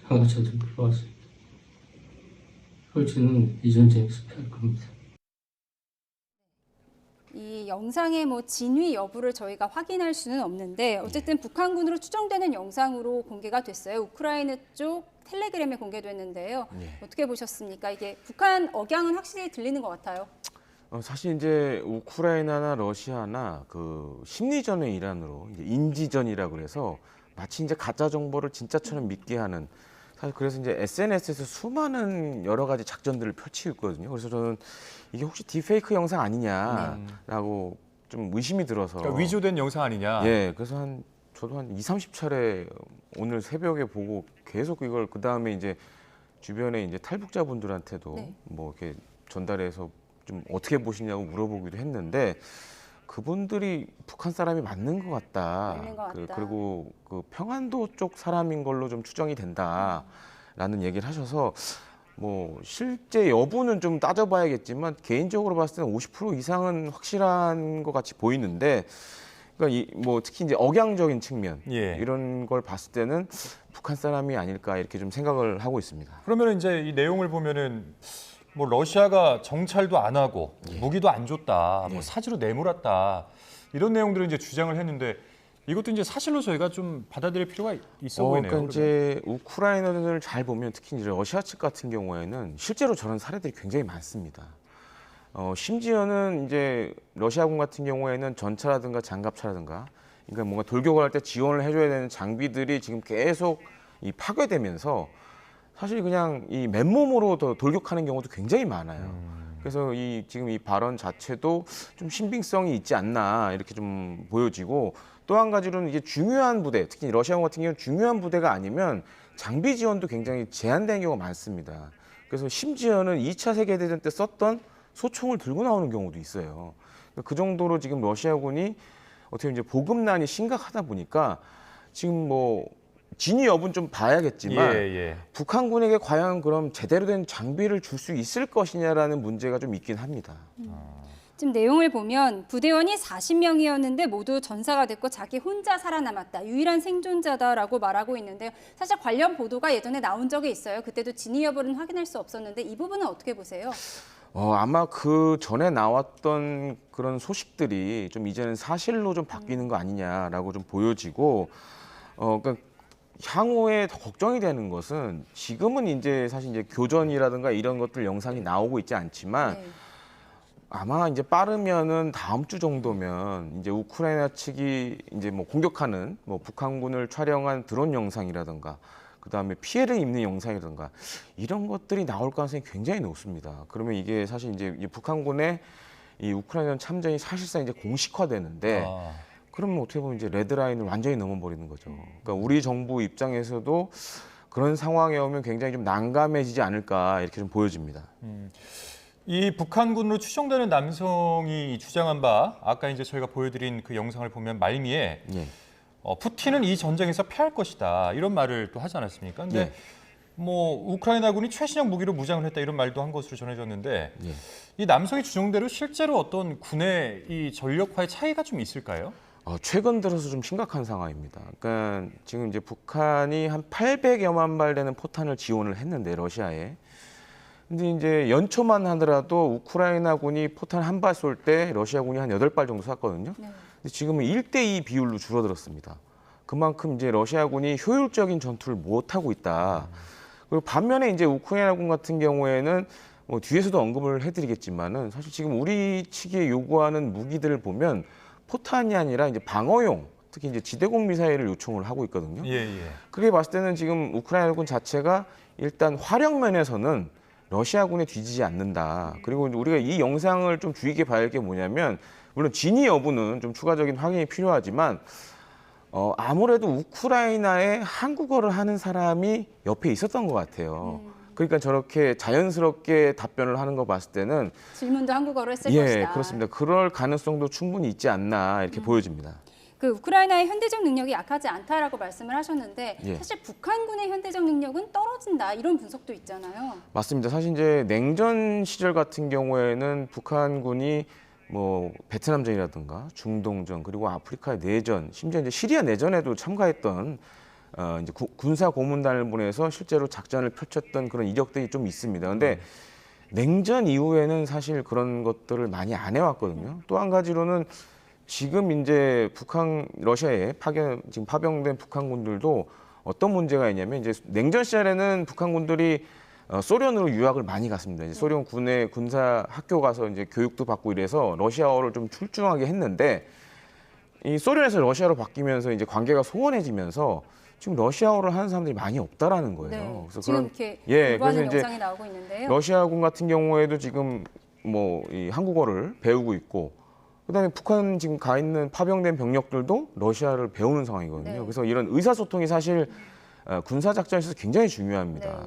상하차들을 보았습니다. 홀치는 이 전쟁에서 피할 겁니다. 이 영상의 진위 여부를 저희가 확인할 수는 없는데 어쨌든 북한군으로 추정되는 영상으로 공개가 됐어요. 우크라이나 쪽 텔레그램에 공개됐는데요. 어떻게 보셨습니까? 이게 북한 억양은 확실히 들리는 것 같아요. 사실 이제 우크라이나나 러시아나 그 심리전의 일환으로 이제 인지전이라고 그래서 마치 이제 가짜 정보를 진짜처럼 믿게 하는, 사실 그래서 이제 SNS에서 수많은 여러 가지 작전들을 펼치고 있거든요. 그래서 저는 이게 혹시 딥페이크 영상 아니냐라고 좀 의심이 들어서. 그러니까 위조된 영상 아니냐. 예, 그래서 저도 한 20-30차례 오늘 새벽에 보고 계속 이걸 그다음에 이제 주변에 이제 탈북자분들한테도 뭐 이렇게 전달해서 좀 어떻게 보시냐고 물어보기도 했는데 그분들이 북한 사람이 맞는 것 같다. 맞는 것 같다. 그리고 그 평안도 쪽 사람인 걸로 좀 추정이 된다라는 얘기를 하셔서 뭐 실제 여부는 좀 따져봐야겠지만 개인적으로 봤을 때는 50% 이상은 확실한 것 같이 보이는데, 그러니까 뭐 특히 이제 억양적인 측면 이런 걸 봤을 때는 북한 사람이 아닐까 이렇게 좀 생각을 하고 있습니다. 그러면 이제 이 내용을 보면은 뭐 러시아가 정찰도 안 하고 무기도 안 줬다, 뭐 사지로 내몰았다 이런 내용들을 이제 주장을 했는데 이것도 이제 사실로 저희가 좀 받아들일 필요가 있어 보이네요. 그러니까 이제 우크라이나를 잘 보면 특히 이제 러시아 측 같은 경우에는 실제로 저런 사례들이 굉장히 많습니다. 심지어는 이제 러시아군 같은 경우에는 전차라든가 장갑차라든가, 그러니까 뭔가 돌격을 할 때 지원을 해줘야 되는 장비들이 지금 계속 파괴되면서 사실 그냥 이 맨몸으로 더 돌격하는 경우도 굉장히 많아요. 그래서 지금 이 발언 자체도 좀 신빙성이 있지 않나 이렇게 좀 보여지고, 또 한 가지로는 이게 중요한 부대, 특히 러시아군 같은 경우는 중요한 부대가 아니면 장비 지원도 굉장히 제한된 경우가 많습니다. 그래서 심지어는 2차 세계대전 때 썼던 소총을 들고 나오는 경우도 있어요. 그 정도로 지금 러시아군이 어떻게 이제 보급난이 심각하다 보니까 지금 뭐 진위 여부는 좀 봐야겠지만 북한군에게 과연 그럼 제대로 된 장비를 줄 수 있을 것이냐라는 문제가 좀 있긴 합니다. 지금 내용을 보면 부대원이 40명이었는데 모두 전사가 됐고 자기 혼자 살아남았다. 유일한 생존자다라고 말하고 있는데요. 사실 관련 보도가 예전에 나온 적이 있어요. 그때도 진위 여부는 확인할 수 없었는데 이 부분은 어떻게 보세요? 아마 그 전에 나왔던 그런 소식들이 좀 이제는 사실로 좀 바뀌는 거 아니냐라고 좀 보여지고, 그러니까 향후에 더 걱정이 되는 것은 지금은 이제 사실 이제 교전이라든가 이런 것들 영상이 나오고 있지 않지만 아마 이제 빠르면은 다음 주 정도면 이제 우크라이나 측이 이제 뭐 공격하는 뭐 북한군을 촬영한 드론 영상이라든가 그다음에 피해를 입는 영상이라든가 이런 것들이 나올 가능성이 굉장히 높습니다. 그러면 이게 사실 이제 북한군의 이 우크라이나 참전이 사실상 이제 공식화되는데 그러면 어떻게 보면 이제 레드라인을 완전히 넘어버리는 거죠. 그러니까 우리 정부 입장에서도 그런 상황에 오면 굉장히 좀 난감해지지 않을까 이렇게 좀 보여집니다. 이 북한군으로 추정되는 남성이 주장한 바, 아까 이제 저희가 보여드린 그 영상을 보면 말미에 푸틴은 이 전쟁에서 패할 것이다 이런 말을 또 하지 않았습니까? 근데 뭐 우크라이나군이 최신형 무기로 무장을 했다 이런 말도 한 것으로 전해졌는데 이 남성의 주장대로 실제로 어떤 군의 이 전력화의 차이가 좀 있을까요? 최근 들어서 좀 심각한 상황입니다. 그러니까 지금 이제 북한이 한 800여만 발 되는 포탄을 지원을 했는데 러시아에. 근데 이제 연초만 하더라도 우크라이나군이 포탄 한 발 쏠 때 러시아군이 한 8발 정도 쐈거든요. 근데 지금은 1대2 비율로 줄어들었습니다. 그만큼 이제 러시아군이 효율적인 전투를 못 하고 있다. 그리고 반면에 이제 우크라이나군 같은 경우에는 뭐 뒤에서도 언급을 해드리겠지만은 사실 지금 우리 측이 요구하는 무기들을 보면 포탄이 아니라 이제 방어용, 특히 이제 지대공 미사일을 요청을 하고 있거든요. 그렇게 봤을 때는 지금 우크라이나군 자체가 일단 화력 면에서는 러시아군에 뒤지지 않는다. 그리고 우리가 이 영상을 좀 주의 깊게 봐야 할 게 뭐냐면, 물론 진위 여부는 좀 추가적인 확인이 필요하지만 아무래도 우크라이나에 한국어를 하는 사람이 옆에 있었던 것 같아요. 그러니까 저렇게 자연스럽게 답변을 하는 거 봤을 때는 질문도 한국어로 했을 것이다. 그렇습니다. 그럴 가능성도 충분히 있지 않나 이렇게 보여집니다. 그 우크라이나의 현대적 능력이 약하지 않다라고 말씀을 하셨는데 사실 북한군의 현대적 능력은 떨어진다 이런 분석도 있잖아요. 맞습니다. 사실 이제 냉전 시절 같은 경우에는 북한군이 뭐 베트남전이라든가 중동전 그리고 아프리카의 내전, 심지어 이제 시리아 내전에도 참가했던 이제 군사 고문단을 보내서 실제로 작전을 펼쳤던 그런 이력들이 좀 있습니다. 그런데 냉전 이후에는 사실 그런 것들을 많이 안 해왔거든요. 또 한 가지로는 지금 이제 러시아에 지금 파병된 북한군들도 어떤 문제가 있냐면 이제 냉전 시절에는 북한군들이 소련으로 유학을 많이 갔습니다. 이제 소련 군의 군사 학교 가서 이제 교육도 받고 이래서 러시아어를 좀 출중하게 했는데 이 소련에서 러시아로 바뀌면서 이제 관계가 소원해지면서 지금 러시아어를 하는 사람들이 많이 없다라는 거예요. 그래서 지금 이렇게 그래서 이제 영상이 나오고 있는데요. 러시아군 같은 경우에도 지금 뭐 이 한국어를 배우고 있고, 그다음에 북한 지금 가 있는 파병된 병력들도 러시아를 배우는 상황이거든요. 그래서 이런 의사소통이 사실 군사 작전에서 굉장히 중요합니다.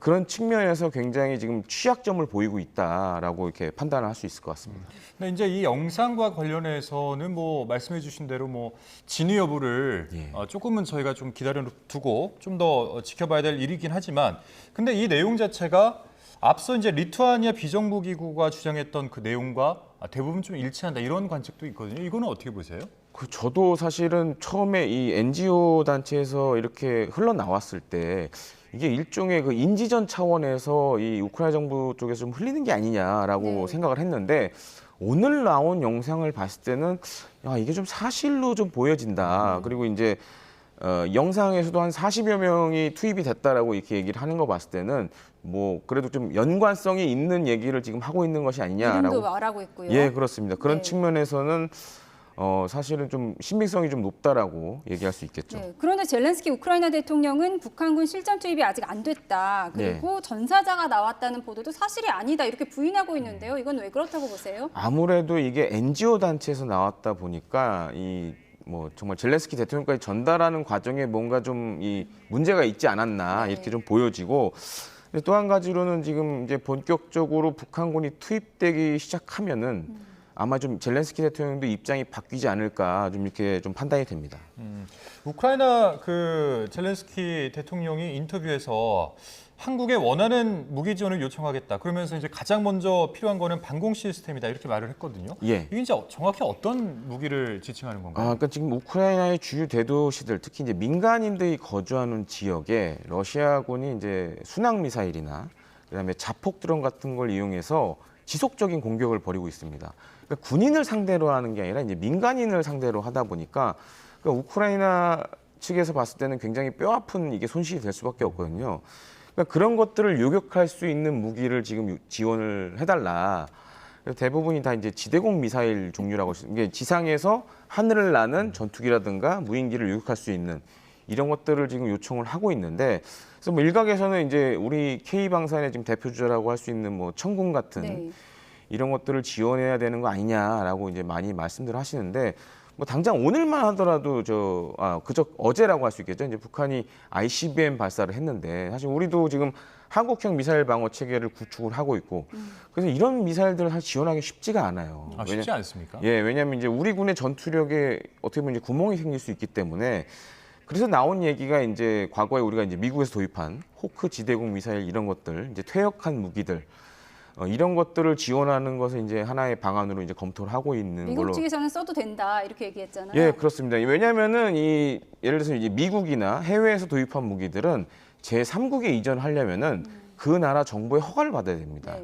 그런 측면에서 굉장히 지금 취약점을 보이고 있다라고 이렇게 판단을 할 수 있을 것 같습니다. 근데 이제 이 영상과 관련해서는 뭐 말씀해주신 대로 뭐 진위 여부를 조금은 저희가 좀 기다려두고 좀 더 지켜봐야 될 일이긴 하지만, 근데 이 내용 자체가 앞서 이제 리투아니아 비정부기구가 주장했던 그 내용과 대부분 좀 일치한다 이런 관측도 있거든요. 이거는 어떻게 보세요? 저도 사실은 처음에 이 NGO 단체에서 이렇게 흘러나왔을 때 이게 일종의 그 인지전 차원에서 이 우크라이나 정부 쪽에서 좀 흘리는 게 아니냐라고 생각을 했는데, 오늘 나온 영상을 봤을 때는 야, 이게 좀 사실로 좀 보여진다. 그리고 이제 영상에서도 한 40여 명이 투입이 됐다라고 이렇게 얘기를 하는 거 봤을 때는 뭐 그래도 좀 연관성이 있는 얘기를 지금 하고 있는 것이 아니냐라고. 이름도 말하고 있고요. 예, 그렇습니다. 그런 네. 측면에서는 사실은 좀 신빙성이 좀 높다라고 얘기할 수 있겠죠. 네, 그런데 젤렌스키 우크라이나 대통령은 북한군 실전 투입이 아직 안 됐다. 그리고 전사자가 나왔다는 보도도 사실이 아니다. 이렇게 부인하고 있는데요. 이건 왜 그렇다고 보세요? 아무래도 이게 NGO 단체에서 나왔다 보니까 이 뭐 정말 젤렌스키 대통령까지 전달하는 과정에 뭔가 좀 이 문제가 있지 않았나 이렇게 좀 보여지고, 또 한 가지로는 지금 이제 본격적으로 북한군이 투입되기 시작하면은 아마 좀 젤렌스키 대통령도 입장이 바뀌지 않을까 좀 이렇게 좀 판단이 됩니다. 우크라이나 그 젤렌스키 대통령이 인터뷰에서 한국에 원하는 무기 지원을 요청하겠다. 그러면서 이제 가장 먼저 필요한 거는 방공 시스템이다 이렇게 말을 했거든요. 예. 이게 이제 정확히 어떤 무기를 지칭하는 건가요? 그러니까 지금 우크라이나의 주요 대도시들, 특히 이제 민간인들이 거주하는 지역에 러시아군이 이제 순항 미사일이나 그다음에 자폭 드론 같은 걸 이용해서 지속적인 공격을 벌이고 있습니다. 그러니까 군인을 상대로 하는 게 아니라 이제 민간인을 상대로 하다 보니까 그러니까 우크라이나 측에서 봤을 때는 굉장히 뼈아픈 이게 손실이 될 수밖에 없거든요. 그러니까 그런 것들을 요격할 수 있는 무기를 지금 지원을 해달라. 대부분이 다 이제 지대공 미사일 종류라고, 이게 지상에서 하늘을 나는 전투기라든가 무인기를 요격할 수 있는 이런 것들을 지금 요청을 하고 있는데, 그래서 뭐 일각에서는 이제 우리 K방산의 지금 대표주자라고 할 수 있는 뭐 천궁 같은 이런 것들을 지원해야 되는 거 아니냐라고 이제 많이 말씀들 하시는데, 뭐 당장 오늘만 하더라도 어제라고 할 수 있겠죠. 이제 북한이 ICBM 발사를 했는데, 사실 우리도 지금 한국형 미사일 방어 체계를 구축을 하고 있고, 그래서 이런 미사일들을 사실 지원하기 쉽지가 않아요. 쉽지 않습니까? 예, 왜냐하면 이제 우리 군의 전투력에 어떻게 보면 이제 구멍이 생길 수 있기 때문에, 그래서 나온 얘기가 이제 과거에 우리가 이제 미국에서 도입한 호크 지대공 미사일 이런 것들, 이제 퇴역한 무기들. 이런 것들을 지원하는 것을 이제 하나의 방안으로 이제 검토를 하고 있는 미국 걸로. 측에서는 써도 된다 이렇게 얘기했잖아요. 예, 그렇습니다. 왜냐하면은 예를 들어서 이제 미국이나 해외에서 도입한 무기들은 제3국에 이전하려면은 그 나라 정부의 허가를 받아야 됩니다.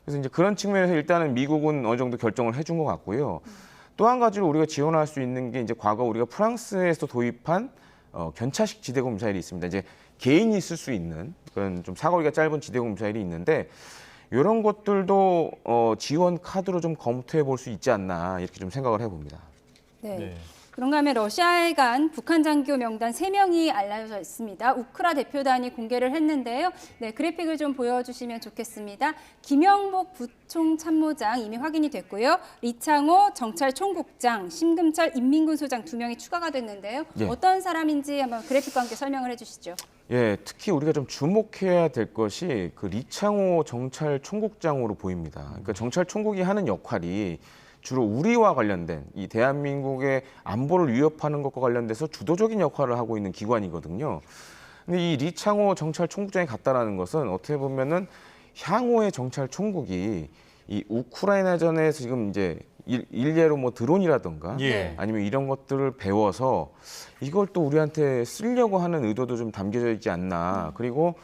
그래서 이제 그런 측면에서 일단은 미국은 어느 정도 결정을 해준 것 같고요. 또 한 가지로 우리가 지원할 수 있는 게 이제 과거 우리가 프랑스에서 도입한 견차식 지대공 미사일이 있습니다. 이제 개인이 쓸 수 있는 그런 좀 사거리가 짧은 지대공 미사일이 있는데, 이런 것들도 지원 카드로 좀 검토해 볼 수 있지 않나 이렇게 좀 생각을 해봅니다. 네. 그런가 하면 러시아에 간 북한 장교 명단 3명이 알려져 있습니다. 우크라 대표단이 공개를 했는데요. 네, 그래픽을 좀 보여주시면 좋겠습니다. 김영복 부총참모장 이미 확인이 됐고요. 리창호 정찰총국장, 심금철 인민군소장 2명이 추가가 됐는데요. 예. 어떤 사람인지 한번 그래픽과 함께 설명을 해주시죠. 예, 특히 우리가 좀 주목해야 될 것이 그 리창호 정찰총국장으로 보입니다. 그러니까 정찰총국이 하는 역할이 주로 우리와 관련된 이 대한민국의 안보를 위협하는 것과 관련돼서 주도적인 역할을 하고 있는 기관이거든요. 근데 이 리창호 정찰총국장이 갔다라는 것은 어떻게 보면은 향후의 정찰총국이 이 우크라이나전에서 지금 이제 일례로 뭐 드론이라든가 아니면 이런 것들을 배워서 이걸 또 우리한테 쓰려고 하는 의도도 좀 담겨져 있지 않나. 그리고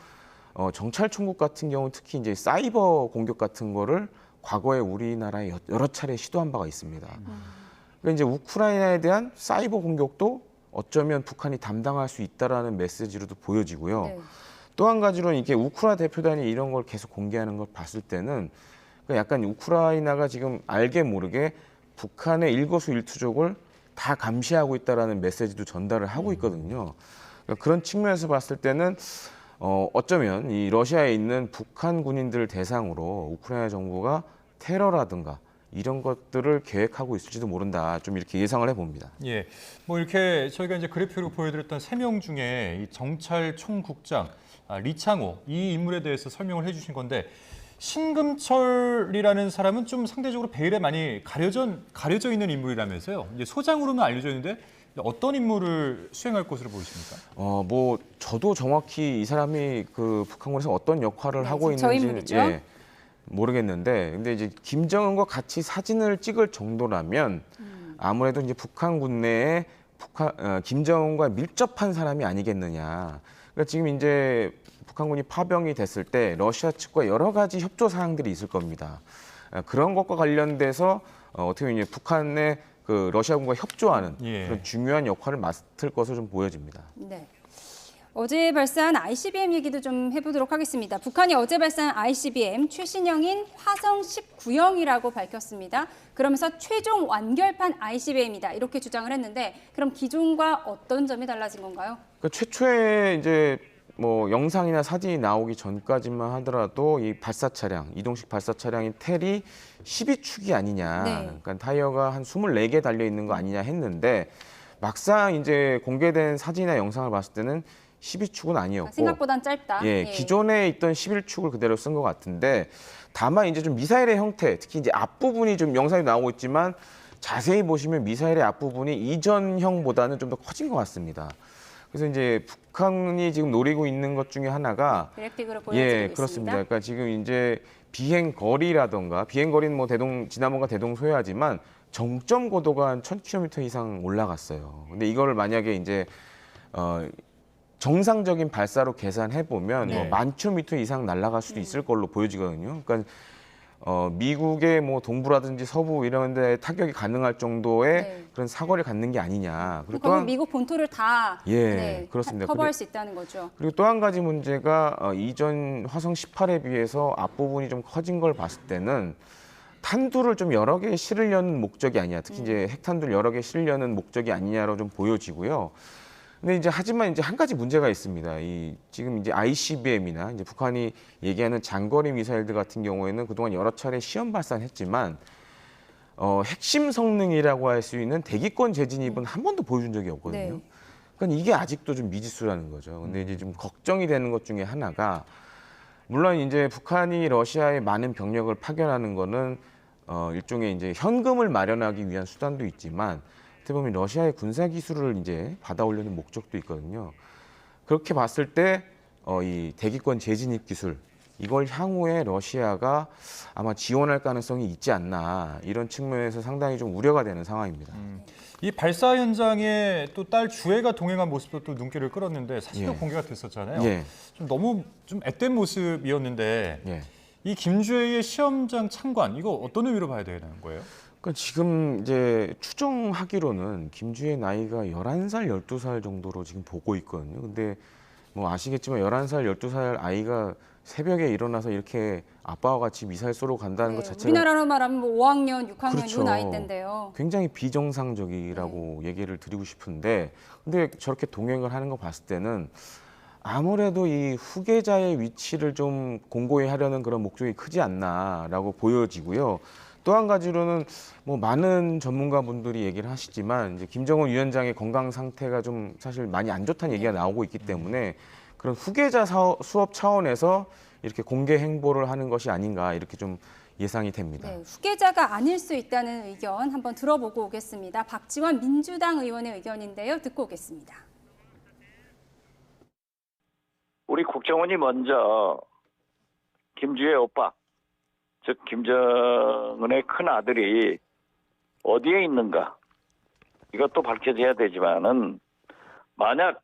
정찰총국 같은 경우 특히 이제 사이버 공격 같은 거를 과거에 우리나라에 여러 차례 시도한 바가 있습니다. 그러니까 이제 우크라이나에 대한 사이버 공격도 어쩌면 북한이 담당할 수 있다라는 메시지로도 보여지고요. 또 한 가지로는 이게 우크라 대표단이 이런 걸 계속 공개하는 걸 봤을 때는 약간 우크라이나가 지금 알게 모르게 북한의 일거수일투족을 다 감시하고 있다라는 메시지도 전달을 하고 있거든요. 그러니까 그런 측면에서 봤을 때는 어쩌면 이 러시아에 있는 북한 군인들을 대상으로 우크라이나 정부가 테러라든가 이런 것들을 계획하고 있을지도 모른다. 좀 이렇게 예상을 해봅니다. 예, 뭐 이렇게 저희가 이제 그래프로 보여드렸던 3명 중에 이 정찰 총국장 리창호 이 인물에 대해서 설명을 해주신 건데 신금철이라는 사람은 좀 상대적으로 베일에 많이 가려져 있는 인물이라면서요. 이제 소장으로만 알려져 있는데 어떤 임무를 수행할 것으로 보이십니까? 뭐 저도 정확히 이 사람이 그 북한군에서 어떤 역할을 하고 저 있는지 인물이죠? 모르겠는데, 근데 이제 김정은과 같이 사진을 찍을 정도라면 아무래도 이제 북한군 내에 김정은과 밀접한 사람이 아니겠느냐. 그러니까 지금 이제 북한군이 파병이 됐을 때 러시아 측과 여러 가지 협조 사항들이 있을 겁니다. 그런 것과 관련돼서 어떻게 보면 이제 북한의 그 러시아군과 협조하는 그런 중요한 역할을 맡을 것으로 좀 보여집니다. 네. 어제 발사한 ICBM 얘기도 좀 해보도록 하겠습니다. 북한이 어제 발사한 ICBM 최신형인 화성 19형이라고 밝혔습니다. 그러면서 최종 완결판 ICBM이다 이렇게 주장을 했는데 그럼 기존과 어떤 점이 달라진 건가요? 그러니까 최초에 이제 뭐 영상이나 사진이 나오기 전까지만 하더라도 이 발사 차량, 이동식 발사 차량인 텔이 12축이 아니냐, 그러니까 타이어가 한 24개 달려 있는 거 아니냐 했는데 막상 이제 공개된 사진이나 영상을 봤을 때는 12축은 아니었고 생각보단 짧다. 기존에 있던 11축을 그대로 쓴 것 같은데 다만 이제 좀 미사일의 형태, 특히 이제 앞부분이 좀 영상이 나오고 있지만 자세히 보시면 미사일의 앞부분이 이전형보다는 좀 더 커진 것 같습니다. 그래서 이제 북한이 지금 노리고 있는 것 중에 하나가 그래픽으로 보여드리고 있습니다. 그렇습니다. 그러니까 지금 이제 비행 거리라던가 비행 거리는 뭐 지난번과 대동소이하지만 정점 고도가 한 1,000km 이상 올라갔어요. 근데 이거를 만약에 이제 정상적인 발사로 계산해 보면 뭐 10,000km 이상 날아갈 수도 있을 걸로 보여지거든요. 그러니까 미국의 뭐 동부라든지 서부 이런 데 타격이 가능할 정도의 그런 사거리를 갖는 게 아니냐. 그리고 그럼 미국 본토를 다 그렇습니다. 커버할 수 있다는 거죠. 그리고 또 한 가지 문제가 이전 화성 18에 비해서 앞부분이 좀 커진 걸 봤을 때는 탄두를 좀 여러 개 실으려는 목적이 아니냐. 특히 이제 핵탄두를 여러 개 실으려는 목적이 아니냐로 좀 보여지고요. 근데 이제 하지만 이제 한 가지 문제가 있습니다. 지금 이제 ICBM이나 이제 북한이 얘기하는 장거리 미사일들 같은 경우에는 그동안 여러 차례 시험 발사는 했지만 핵심 성능이라고 할 수 있는 대기권 재진입은 한 번도 보여준 적이 없거든요. 그러니까 이게 아직도 좀 미지수라는 거죠. 근데 이제 좀 걱정이 되는 것 중에 하나가 물론 이제 북한이 러시아에 많은 병력을 파견하는 거는 일종의 이제 현금을 마련하기 위한 수단도 있지만 어떻게 보면 러시아의 군사 기술을 이제 받아오려는 목적도 있거든요. 그렇게 봤을 때 이 대기권 재진입 기술 이걸 향후에 러시아가 아마 지원할 가능성이 있지 않나 이런 측면에서 상당히 좀 우려가 되는 상황입니다. 이 발사 현장에 또 딸 주애가 동행한 모습도 또 눈길을 끌었는데 사진도 공개가 됐었잖아요. 좀 너무 좀 앳된 모습이었는데 이 김주애의 시험장 참관 이거 어떤 의미로 봐야 되는 거예요? 그러니까 지금 이제 추정하기로는 김주애 나이가 11살, 12살 정도로 지금 보고 있거든요. 근데 뭐 아시겠지만 11살, 12살 아이가 새벽에 일어나서 이렇게 아빠와 같이 미사일 쏘러 간다는 것 자체가 우리나라로 말하면 뭐 5학년, 6학년 그렇죠. 요 나이 때인데요. 굉장히 비정상적이라고 얘기를 드리고 싶은데 근데 저렇게 동행을 하는 거 봤을 때는 아무래도 이 후계자의 위치를 좀 공고히 하려는 그런 목적이 크지 않나라고 보여지고요. 또 한 가지로는 뭐 많은 전문가분들이 얘기를 하시지만 이제 김정은 위원장의 건강 상태가 좀 사실 많이 안 좋다는 얘기가 나오고 있기 때문에 그런 후계자 수업 차원에서 이렇게 공개 행보를 하는 것이 아닌가 이렇게 좀 예상이 됩니다. 후계자가 아닐 수 있다는 의견 한번 들어보고 오겠습니다. 박지원 민주당 의원의 의견인데요. 듣고 오겠습니다. 우리 국정원이 먼저 김주애 오빠, 즉 김정은의 큰 아들이 어디에 있는가 이것도 밝혀져야 되지만은 만약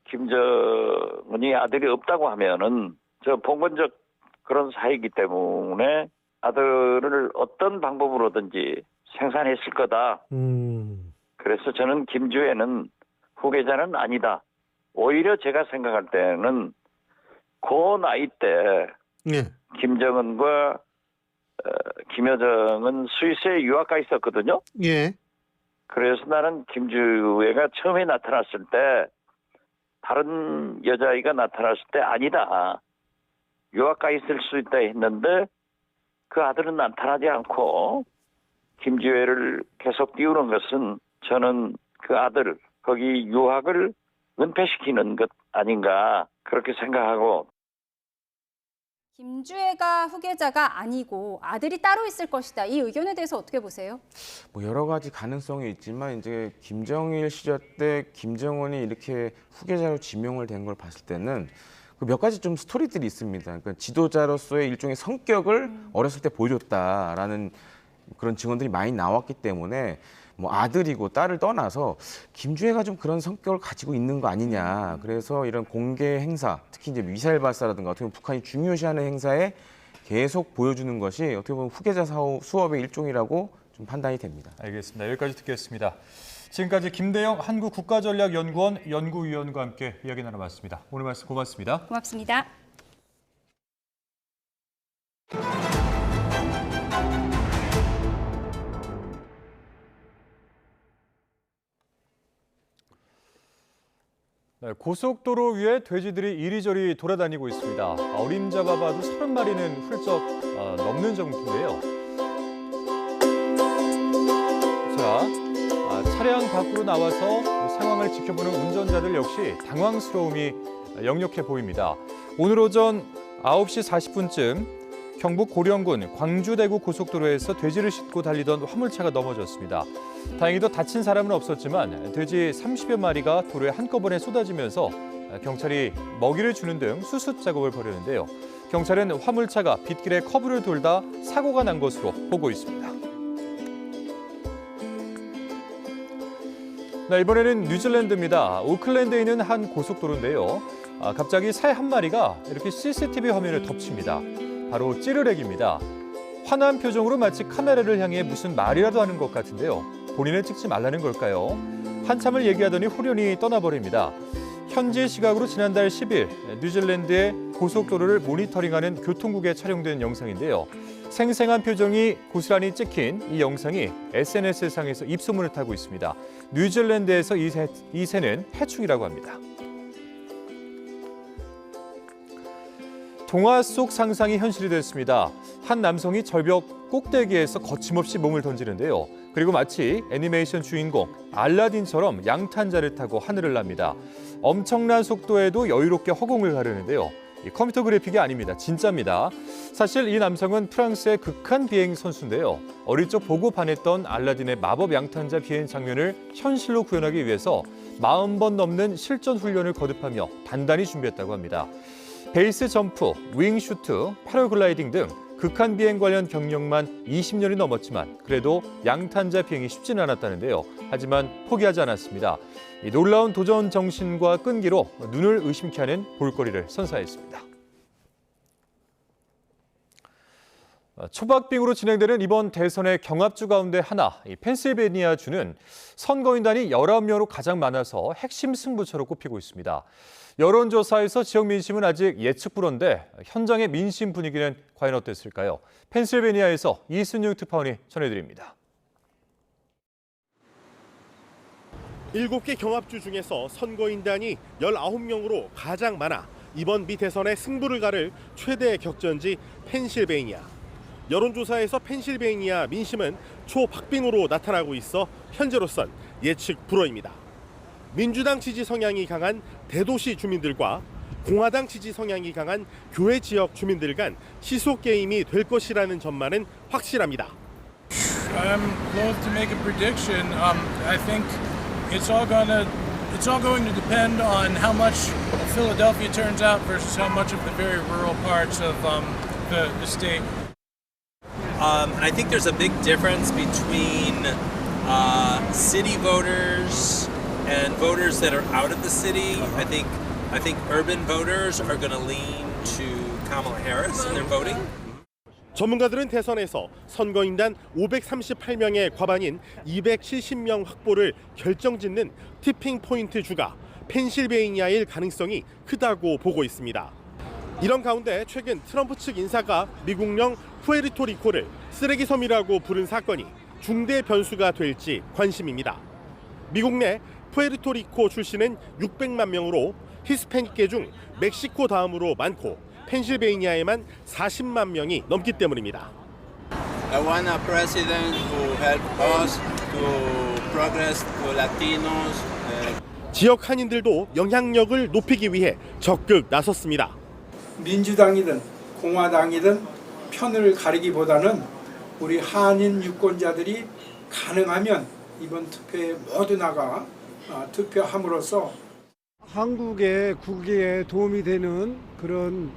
김정은이 아들이 없다고 하면은 저 봉건적 그런 사이이기 때문에 아들을 어떤 방법으로든지 생산했을 거다. 그래서 저는 김주애는 후계자는 아니다. 오히려 제가 생각할 때는 그 나이 때 김정은과 김여정은 스위스에 유학 가 있었거든요. 그래서 나는 김주애가 처음에 나타났을 때 다른 여자아이가 나타났을 때 아니다. 유학 가 있을 수 있다 했는데 그 아들은 나타나지 않고 김주애를 계속 띄우는 것은 저는 그 아들 거기 유학을 은폐시키는 것 아닌가 그렇게 생각하고. 김주애가 후계자가 아니고 아들이 따로 있을 것이다. 이 의견에 대해서 어떻게 보세요? 뭐 여러 가지 가능성이 있지만 이제 김정일 시절 때 김정은이 이렇게 후계자로 지명을 된 걸 봤을 때는 그 몇 가지 좀 스토리들이 있습니다. 그러니까 지도자로서의 일종의 성격을 어렸을 때 보여줬다라는 그런 증언들이 많이 나왔기 때문에 뭐 아들이고 딸을 떠나서 김주애가 좀 그런 성격을 가지고 있는 거 아니냐. 그래서 이런 공개 행사, 특히 이제 미사일 발사라든가 어떻게 보면 북한이 중요시하는 행사에 계속 보여주는 것이 어떻게 보면 후계자 수업의 일종이라고 좀 판단이 됩니다. 알겠습니다. 여기까지 듣겠습니다. 지금까지 김대영 한국국가전략연구원 연구위원과 함께 이야기 나눠봤습니다. 오늘 말씀 고맙습니다. 고맙습니다. 네, 고속도로 위에 돼지들이 이리저리 돌아다니고 있습니다. 어림잡아 봐도 30마리는 훌쩍 넘는 정도인데요. 자, 차량 밖으로 나와서 상황을 지켜보는 운전자들 역시 당황스러움이 역력해 보입니다. 오늘 오전 9시 40분쯤 경북 고령군 광주대구 고속도로에서 돼지를 싣고 달리던 화물차가 넘어졌습니다. 다행히도 다친 사람은 없었지만 돼지 30여 마리가 도로에 한꺼번에 쏟아지면서 경찰이 먹이를 주는 등 수습 작업을 벌였는데요. 경찰은 화물차가 빗길에 커브를 돌다 사고가 난 것으로 보고 있습니다. 네, 이번에는 뉴질랜드입니다. 오클랜드에 있는 한 고속도로인데요. 갑자기 새 한 마리가 이렇게 CCTV 화면을 덮칩니다. 바로 찌르렉입니다. 화난 표정으로 마치 카메라를 향해 무슨 말이라도 하는 것 같은데요. 본인을 찍지 말라는 걸까요? 한참을 얘기하더니 후련히 떠나버립니다. 현지 시각으로 지난달 10일 뉴질랜드의 고속도로를 모니터링하는 교통국에 촬영된 영상인데요. 생생한 표정이 고스란히 찍힌 이 영상이 SNS상에서 입소문을 타고 있습니다. 뉴질랜드에서 이 새는 해충이라고 합니다. 동화 속 상상이 현실이 됐습니다. 한 남성이 절벽 꼭대기에서 거침없이 몸을 던지는데요. 그리고 마치 애니메이션 주인공 알라딘처럼 양탄자를 타고 하늘을 납니다. 엄청난 속도에도 여유롭게 허공을 가르는데요. 컴퓨터 그래픽이 아닙니다. 진짜입니다. 사실 이 남성은 프랑스의 극한 비행 선수인데요. 어릴 적 보고 반했던 알라딘의 마법 양탄자 비행 장면을 현실로 구현하기 위해서 40번 넘는 실전 훈련을 거듭하며 단단히 준비했다고 합니다. 베이스 점프, 윙 슈트, 패러글라이딩 등 극한 비행 관련 경력만 20년이 넘었지만 그래도 양탄자 비행이 쉽지는 않았다는데요. 하지만 포기하지 않았습니다. 이 놀라운 도전 정신과 끈기로 눈을 의심케 하는 볼거리를 선사했습니다. 초박빙으로 진행되는 이번 대선의 경합주 가운데 하나, 펜실베니아주는 선거인단이 19명으로 가장 많아서 핵심 승부처로 꼽히고 있습니다. 여론조사에서 지역 민심은 아직 예측 불허인데 현장의 민심 분위기는 과연 어땠을까요? 펜실베니아에서 이순영 특파원이 전해드립니다. 7개 경합주 중에서 선거인단이 19명으로 가장 많아 이번 미 대선의 승부를 가를 최대 격전지 펜실베니아. 여론조사에서 펜실베니아 민심은 초박빙으로 나타나고 있어 현재로선 예측 불허입니다. 민주당 지지 성향이 강한 대도시 주민들과 공화당 지지 성향이 강한 교외 지역 주민들 간 시소 게임이 될 것이라는 전망은 확실합니다. I'm loath to make a prediction. I think it's all going to depend on how much Philadelphia turns out versus how much of the very rural parts of the state. I think there's a big difference between city voters and voters that are out of the city. I think urban voters are going to lean to Kamala Harris in their voting. 전문가들은 대선에서 선거인단 538명의 과반인 270명 확보를 결정짓는 티핑 포인트 주가 펜실베이니아일 가능성이 크다고 보고 있습니다. 이런 가운데 최근 트럼프 측 인사가 미국령 푸에르토리코를 쓰레기 섬이라고 부른 사건이 중대 변수가 될지 관심입니다. 미국 내 푸에르토리코 출신은 600만 명으로 히스패닉계 중 멕시코 다음으로 많고 펜실베이니아에만 40만 명이 넘기 때문입니다. I want a president who help us to progress to Latinos. 지역 한인들도 영향력을 높이기 위해 적극 나섰습니다. 민주당이든 공화당이든 편을 가리기보다는 우리 한인 유권자들이 가능하면 이번 투표에 모두 나가 투표함으로써 한국의 국익에 도움이 되는 그런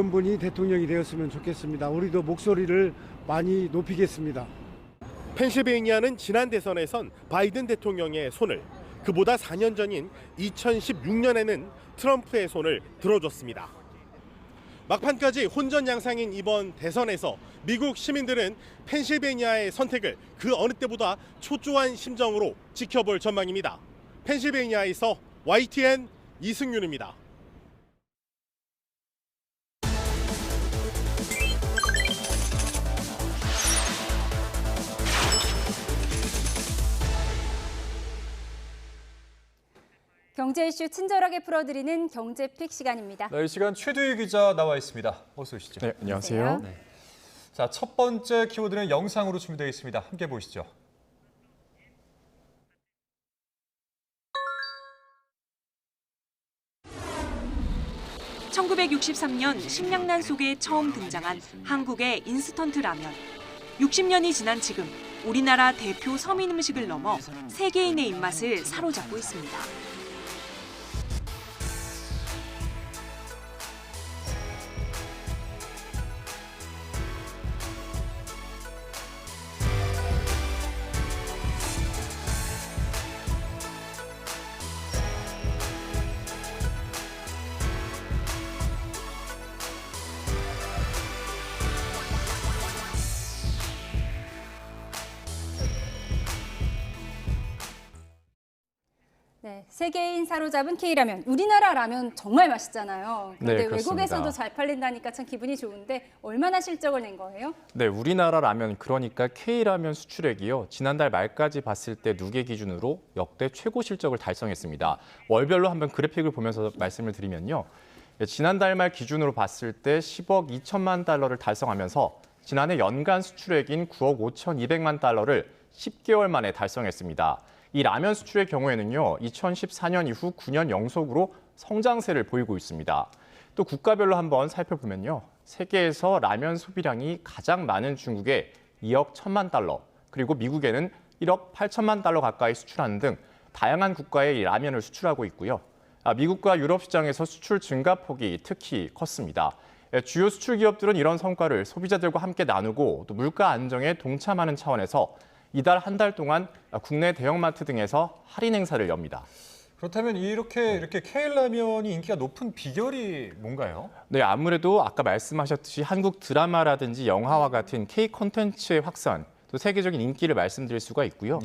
분이 대통령이 되었으면 좋겠습니다. 우리도 목소리를 많이 높이겠습니다. 펜실베이니아는 지난 대선에선 바이든 대통령의 손을, 그보다 4년 전인 2016년에는 트럼프의 손을 들어줬습니다. 막판까지 혼전 양상인 이번 대선에서 미국 시민들은 펜실베이니아의 선택을 그 어느 때보다 초조한 심정으로 지켜볼 전망입니다. 펜실베이니아에서 YTN 이승윤입니다. 경제 이슈 친절하게 풀어드리는 경제픽 시간입니다. 네, 이 시간 최두희 기자 나와 있습니다. 어서 오시죠. 네, 안녕하세요. 네. 자, 첫 번째 키워드는 영상으로 준비되어 있습니다. 함께 보시죠. (1963년) 식량난 속에 처음 등장한 한국의 인스턴트 라면. 60년이 지난 지금 우리나라 대표 서민 음식을 넘어 세계인의 입맛을 사로잡고 있습니다. 네, 세계인 사로잡은 K라면. 우리나라 라면 정말 맛있잖아요. 그런데 네, 그렇습니다. 외국에서도 잘 팔린다니까 참 기분이 좋은데 얼마나 실적을 낸 거예요? 네, 우리나라 라면 그러니까 K라면 수출액이요. 지난달 말까지 봤을 때 누계 기준으로 역대 최고 실적을 달성했습니다. 월별로 한번 그래픽을 보면서 말씀을 드리면요. 지난달 말 기준으로 봤을 때 10억 2천만 달러를 달성하면서 지난해 연간 수출액인 9억 5,200만 달러를 10개월 만에 달성했습니다. 이 라면 수출의 경우에는요, 2014년 이후 9년 연속으로 성장세를 보이고 있습니다. 또 국가별로 한번 살펴보면요, 세계에서 라면 소비량이 가장 많은 중국에 2억 1천만 달러, 그리고 미국에는 1억 8천만 달러 가까이 수출하는 등 다양한 국가에 이 라면을 수출하고 있고요. 미국과 유럽 시장에서 수출 증가폭이 특히 컸습니다. 주요 수출 기업들은 이런 성과를 소비자들과 함께 나누고 또 물가 안정에 동참하는 차원에서 이달 한 달 동안 국내 대형마트 등에서 할인 행사를 엽니다. 그렇다면 이렇게 K라면이 인기가 높은 비결이 뭔가요? 네, 아무래도 아까 말씀하셨듯이 한국 드라마라든지 영화와 같은 K 콘텐츠의 확산, 또 세계적인 인기를 말씀드릴 수가 있고요.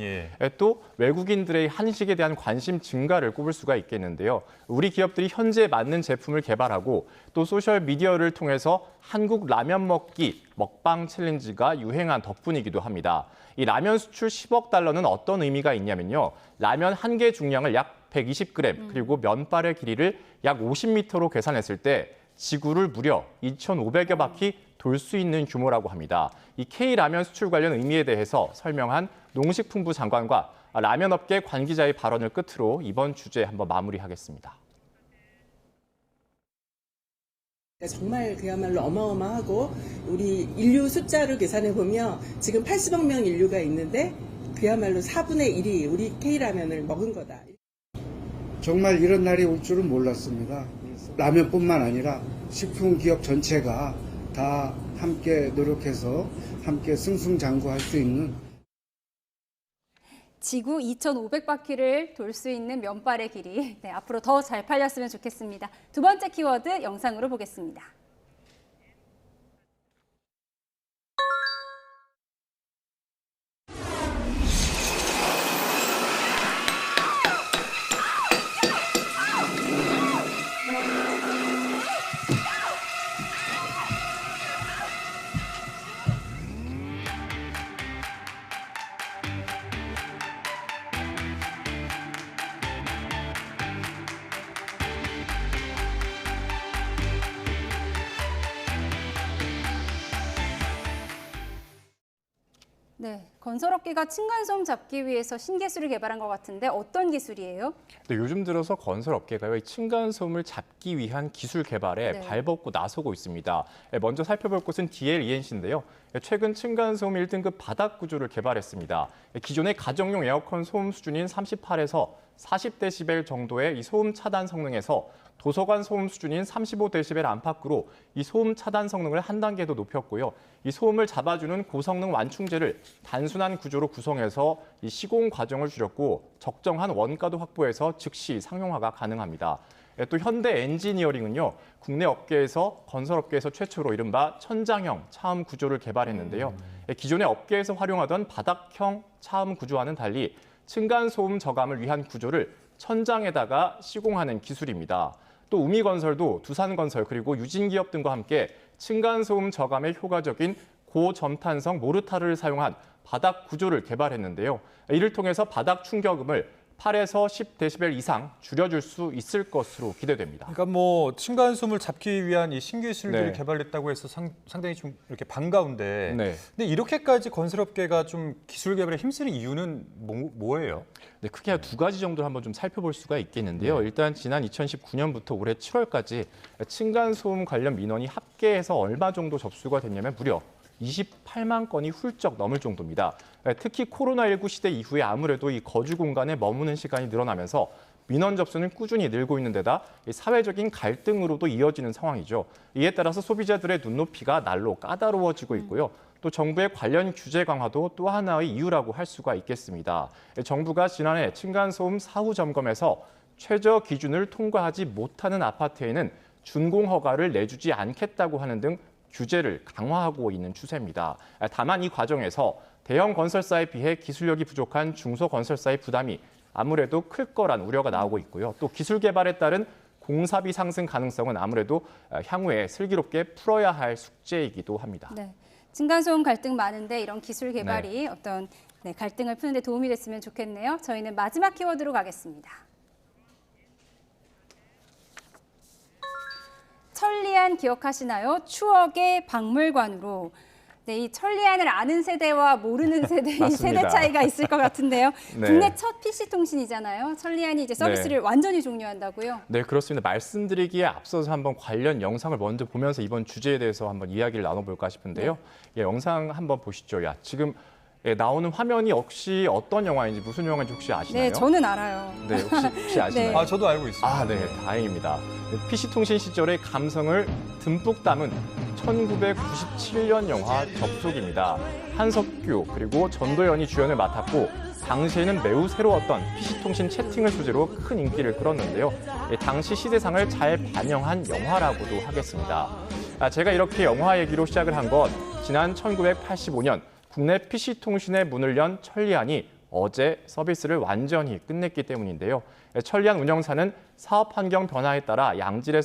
또 외국인들의 한식에 대한 관심 증가를 꼽을 수가 있겠는데요. 우리 기업들이 현재에 맞는 제품을 개발하고 또 소셜 미디어를 통해서 한국 라면 먹기 먹방 챌린지가 유행한 덕분이기도 합니다. 이 라면 수출 10억 달러는 어떤 의미가 있냐면요. 라면 한 개 중량을 약 120g, 그리고 면발의 길이를 약 50m로 계산했을 때 지구를 무려 2,500여 바퀴 돌 수 있는 규모라고 합니다. 이 K라면 수출 관련 의미에 대해서 설명한 농식품부 장관과 라면업계 관계자의 발언을 끝으로 이번 주제 한번 마무리하겠습니다. 정말 그야말로 어마어마하고 우리 인류 숫자를 계산해 보면 지금 80억 명 인류가 있는데 그야말로 4분의 1이 우리 K라면을 먹은 거다. 정말 이런 날이 올 줄은 몰랐습니다. 라면뿐만 아니라 식품기업 전체가 다 함께 노력해서 함께 승승장구할 수 있는 지구 2,500바퀴를 돌 수 있는 면발의 길이. 네, 앞으로 더 잘 팔렸으면 좋겠습니다. 두 번째 키워드 영상으로 보겠습니다. 건설업계가 층간소음 잡기 위해서 신기술을 개발한 것 같은데 어떤 기술이에요? 네, 요즘 들어서 건설업계가요, 이 층간소음을 잡기 위한 기술 개발에 네. 발벗고 나서고 있습니다. 먼저 살펴볼 곳은 DL-ENC인데요. 최근 층간소음 1등급 바닥 구조를 개발했습니다. 기존의 가정용 에어컨 소음 수준인 38에서 40데시벨 정도의 이 소음 차단 성능에서 도서관 소음 수준인 35데시벨 안팎으로 이 소음 차단 성능을 한 단계 더 높였고요. 이 소음을 잡아주는 고성능 완충제를 단순한 구조로 구성해서 이 시공 과정을 줄였고 적정한 원가도 확보해서 즉시 상용화가 가능합니다. 또 현대 엔지니어링은요, 국내 업계에서 건설업계에서 최초로 이른바 천장형 차음 구조를 개발했는데요. 기존의 업계에서 활용하던 바닥형 차음 구조와는 달리 층간소음 저감을 위한 구조를 천장에다가 시공하는 기술입니다. 또 우미건설도 두산건설 그리고 유진기업 등과 함께 층간소음 저감에 효과적인 고점탄성 모르타르를 사용한 바닥 구조를 개발했는데요. 이를 통해서 바닥 충격음을 8에서 10데시벨 이상 줄여줄 수 있을 것으로 기대됩니다. 그러니까 뭐 층간소음을 잡기 위한 이 신기술들이 네. 개발됐다고 해서 상당히 좀 이렇게 반가운데, 네. 근데 이렇게까지 건설업계가 좀 기술 개발에 힘쓰는 이유는 뭐예요? 네, 크게 두 가지 정도를 한번 좀 살펴볼 수가 있겠는데요. 일단 지난 2019년부터 올해 7월까지 층간소음 관련 민원이 합계해서 얼마 정도 접수가 됐냐면 무려 28만 건이 훌쩍 넘을 정도입니다. 특히 코로나19 시대 이후에 아무래도 이 거주 공간에 머무는 시간이 늘어나면서 민원 접수는 꾸준히 늘고 있는 데다 사회적인 갈등으로도 이어지는 상황이죠. 이에 따라서 소비자들의 눈높이가 날로 까다로워지고 있고요. 또 정부의 관련 규제 강화도 또 하나의 이유라고 할 수가 있겠습니다. 정부가 지난해 층간소음 사후 점검에서 최저 기준을 통과하지 못하는 아파트에는 준공 허가를 내주지 않겠다고 하는 등 규제를 강화하고 있는 추세입니다. 다만 이 과정에서 대형 건설사에 비해 기술력이 부족한 중소건설사의 부담이 아무래도 클 거란 우려가 나오고 있고요. 또 기술 개발에 따른 공사비 상승 가능성은 아무래도 향후에 슬기롭게 풀어야 할 숙제이기도 합니다. 네, 층간소음 갈등 많은데 이런 기술 개발이 어떤 갈등을 푸는 데 도움이 됐으면 좋겠네요. 저희는 마지막 키워드로 가겠습니다. 천리안 기억하시나요? 추억의 박물관으로. 네, 이 천리안을 아는 세대와 모르는 세대의 세대 차이가 있을 것 같은데요. 네. 국내 첫 PC통신이잖아요. 천리안이 이제 서비스를 완전히 종료한다고요? 네, 그렇습니다. 말씀드리기에 앞서서 한번 관련 영상을 먼저 보면서 이번 주제에 대해서 한번 이야기를 나눠볼까 싶은데요. 영상 한번 보시죠. 지금 나오는 화면이 혹시 어떤 영화인지 무슨 영화인지 혹시 아시나요? 네, 저는 알아요. 네, 혹시 아시나요? 아, 저도 알고 있습니다. 네, 다행입니다. PC통신 시절의 감성을 듬뿍 담은 1997년 영화 접속입니다. 한석규 그리고 전도연이 주연을 맡았고 당시에는 매우 새로웠던 PC통신 채팅을 소재로 큰 인기를 끌었는데요. 당시 시대상을 잘 반영한 영화라고도 하겠습니다. 제가 이렇게 영화 얘기로 시작을 한 건 지난 1985년 국내 PC통신의 문을 연 천리안이 어제 서비스를 완전히 끝냈기 때문인데요. 천리안 운영사는 사업 환경 변화에 따라 양질의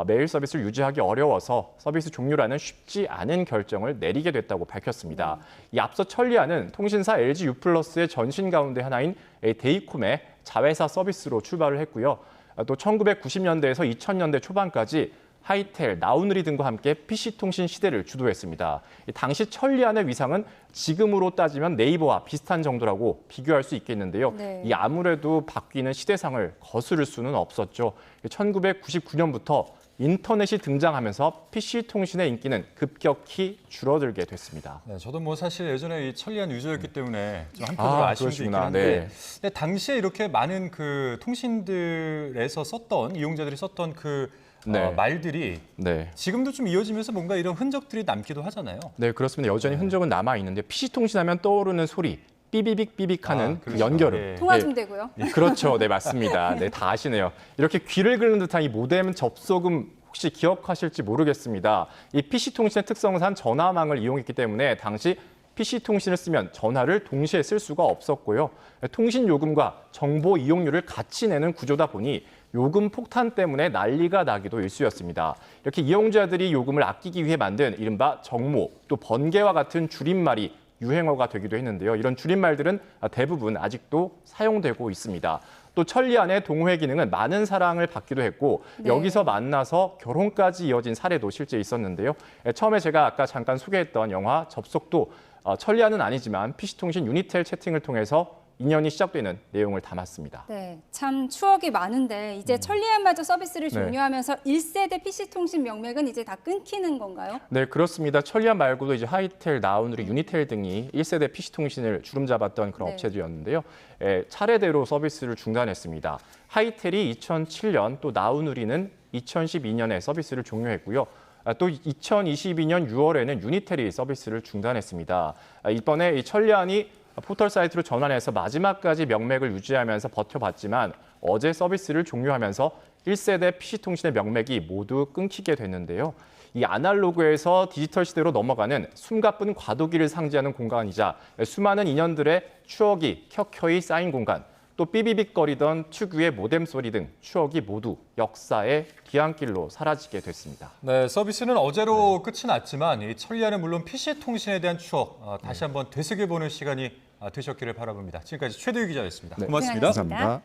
메일 서비스를 유지하기 어려워서 서비스 종료라는 쉽지 않은 결정을 내리게 됐다고 밝혔습니다. 이 앞서 천리안은 통신사 LG유플러스의 전신 가운데 하나인 데이콤의 자회사 서비스로 출발을 했고요. 또 1990년대에서 2000년대 초반까지 하이텔, 나우누리 등과 함께 PC통신 시대를 주도했습니다. 당시 천리안의 위상은 지금으로 따지면 네이버와 비슷한 정도라고 비교할 수 있겠는데요. 네. 이 아무래도 바뀌는 시대상을 거스를 수는 없었죠. 1999년부터 인터넷이 등장하면서 PC통신의 인기는 급격히 줄어들게 됐습니다. 네, 저도 뭐 사실 예전에 이 천리안 유저였기 때문에 좀 한편으로 아쉬움도 있긴 한데, 근데 당시에 이렇게 많은 그 통신들에서 썼던 이용자들이 썼던 말들이 지금도 좀 이어지면서 뭔가 이런 흔적들이 남기도 하잖아요. 네, 그렇습니다. 여전히 흔적은 남아 있는데 PC통신하면 떠오르는 소리. 삐비빅 하는 연결음. 통화 중되고요. 그렇죠. 네, 맞습니다. 네, 다 아시네요. 이렇게 귀를 긁는 듯한 이 모뎀 접속음 혹시 기억하실지 모르겠습니다. 이 PC통신의 특성상 전화망을 이용했기 때문에 당시 PC통신을 쓰면 전화를 동시에 쓸 수가 없었고요. 통신 요금과 정보 이용료를 같이 내는 구조다 보니 요금 폭탄 때문에 난리가 나기도 일쑤였습니다. 이렇게 이용자들이 요금을 아끼기 위해 만든 이른바 정모, 또 번개와 같은 줄임말이 유행어가 되기도 했는데요. 이런 줄임말들은 대부분 아직도 사용되고 있습니다. 또 천리안의 동호회 기능은 많은 사랑을 받기도 했고 여기서 만나서 결혼까지 이어진 사례도 실제 있었는데요. 처음에 제가 아까 잠깐 소개했던 영화 접속도 천리안은 아니지만 PC통신 유니텔 채팅을 통해서 인연이 시작되는 내용을 담았습니다. 네, 참 추억이 많은데 이제 천리안마저 서비스를 종료하면서 1세대 PC통신 명맥은 이제 다 끊기는 건가요? 네, 그렇습니다. 천리안 말고도 이제 하이텔, 나우누리, 유니텔 등이 1세대 PC통신을 주름잡았던 그런 업체들이었는데요. 차례대로 서비스를 중단했습니다. 하이텔이 2007년, 또 나우누리는 2012년에 서비스를 종료했고요. 또 2022년 6월에는 유니텔이 서비스를 중단했습니다. 이번에 이 천리안이 포털 사이트로 전환해서 마지막까지 명맥을 유지하면서 버텨봤지만 어제 서비스를 종료하면서 1세대 PC통신의 명맥이 모두 끊기게 됐는데요. 이 아날로그에서 디지털 시대로 넘어가는 숨가쁜 과도기를 상징하는 공간이자 수많은 인연들의 추억이 켜켜이 쌓인 공간, 또 삐비빅거리던 특유의 모뎀 소리 등 추억이 모두 역사의 뒤안길로 사라지게 됐습니다. 네, 서비스는 어제로 끝이 났지만 이 천리안은 물론 PC통신에 대한 추억 다시 한번 되새겨보는 시간이 되셨기를 바라봅니다. 지금까지 최대유 기자였습니다. 네, 고맙습니다. 감사합니다.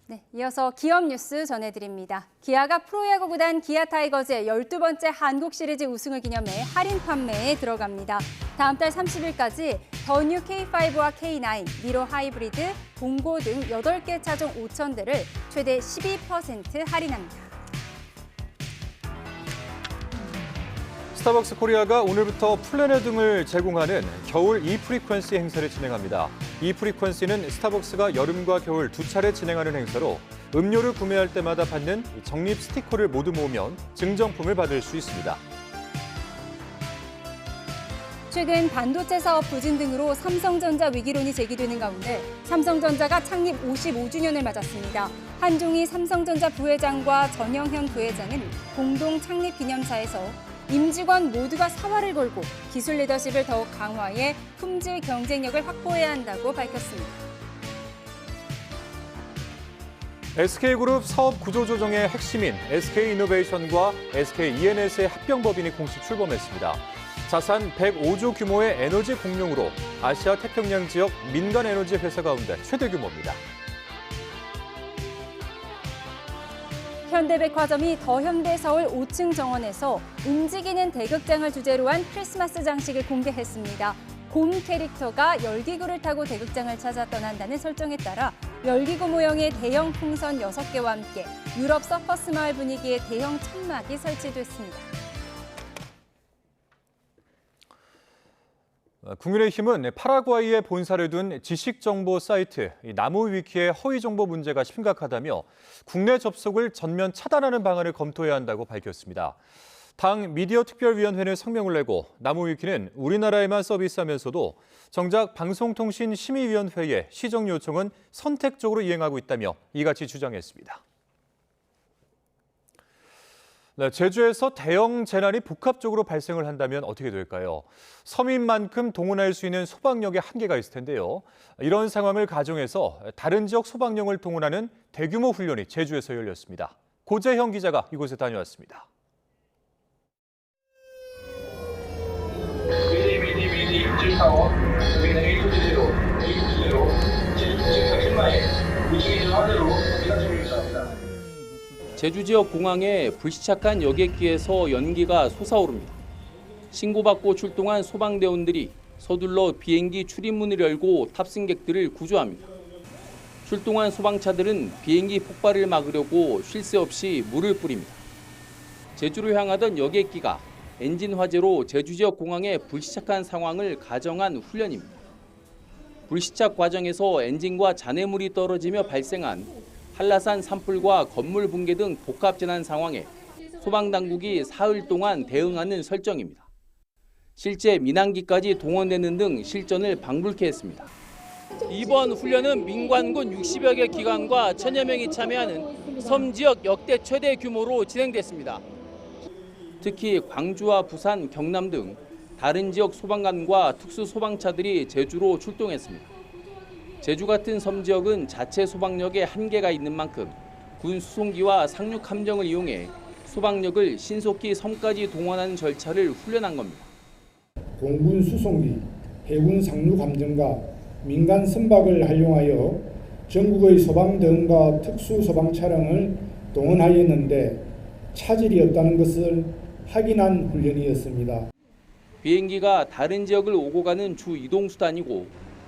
네, 이어서 기업 뉴스 전해드립니다. 기아가 프로야구 구단 기아 타이거즈의 12번째 한국 시리즈 우승을 기념해 할인 판매에 들어갑니다. 다음 달 30일까지 더 뉴 K5와 K9, 니로 하이브리드, 봉고 등 8개 차종 5,000대를 최대 12% 할인합니다. 스타벅스 코리아가 오늘부터 플래너 등을 제공하는 겨울 e프리퀀시 행사를 진행합니다. e프리퀀시는 스타벅스가 여름과 겨울 두 차례 진행하는 행사로 음료를 구매할 때마다 받는 적립 스티커를 모두 모으면 증정품을 받을 수 있습니다. 최근 반도체 사업 부진 등으로 삼성전자 위기론이 제기되는 가운데 삼성전자가 창립 55주년을 맞았습니다. 한종희 삼성전자 부회장과 전영현 부회장은 공동 창립 기념사에서 임직원 모두가 사활을 걸고 기술 리더십을 더욱 강화해 품질 경쟁력을 확보해야 한다고 밝혔습니다. SK그룹 사업 구조 조정의 핵심인 SK이노베이션과 SKENS의 합병법인이 공식 출범했습니다. 자산 105조 규모의 에너지 공룡으로 아시아 태평양 지역 민간 에너지 회사 가운데 최대 규모입니다. 현대백화점이 더현대서울 5층 정원에서 움직이는 대극장을 주제로 한 크리스마스 장식을 공개했습니다. 곰 캐릭터가 열기구를 타고 대극장을 찾아 떠난다는 설정에 따라 열기구 모형의 대형 풍선 6개와 함께 유럽 서커스 마을 분위기의 대형 천막이 설치됐습니다. 국민의힘은 파라과이에 본사를 둔 지식정보 사이트 나무위키의 허위 정보 문제가 심각하다며 국내 접속을 전면 차단하는 방안을 검토해야 한다고 밝혔습니다. 당 미디어특별위원회는 성명을 내고 나무위키는 우리나라에만 서비스하면서도 정작 방송통신심의위원회의 시정 요청은 선택적으로 이행하고 있다며 이같이 주장했습니다. 네, 제주에서 대형 재난이 복합적으로 발생을 한다면 어떻게 될까요? 서민만큼 동원할 수 있는 소방력의 한계가 있을 텐데요. 이런 상황을 가정해서 다른 지역 소방력을 동원하는 대규모 훈련이 제주에서 열렸습니다. 고재형 기자가 이곳에 다녀왔습니다. 제주 지역 공항에 불시착한 여객기에서 연기가 솟아오릅니다. 신고받고 출동한 소방대원들이 서둘러 비행기 출입문을 열고 탑승객들을 구조합니다. 출동한 소방차들은 비행기 폭발을 막으려고 쉴 새 없이 물을 뿌립니다. 제주로 향하던 여객기가 엔진 화재로 제주 지역 공항에 불시착한 상황을 가정한 훈련입니다. 불시착 과정에서 엔진과 잔해물이 떨어지며 발생한 한라산 산불과 건물 붕괴 등 복합 재난 상황에 소방당국이 사흘 동안 대응하는 설정입니다. 실제 민항기까지 동원되는 등 실전을 방불케 했습니다. 이번 훈련은 민관군 60여 개 기관과 1000여 명이 참여하는 섬 지역 역대 최대 규모로 진행됐습니다. 특히 광주와 부산, 경남 등 다른 지역 소방관과 특수소방차들이 제주로 출동했습니다. 제주 같은 섬 지역은 자체 소방력에 한계가 있는 만큼 군 수송기와 상륙 함정을 이용해 소방력을 신속히 섬까지 동원하는 절차를 훈련한 겁니다. 공군 수송기, 해군 상륙 함정과 민간 선박을 활용하여 전국의 소방대원과 특수소방 차량을 동원하였는데 차질이 없다는 것을 확인한 훈련이었습니다. 비행기가 다른 지역을 오고 가는 주 이동수단이고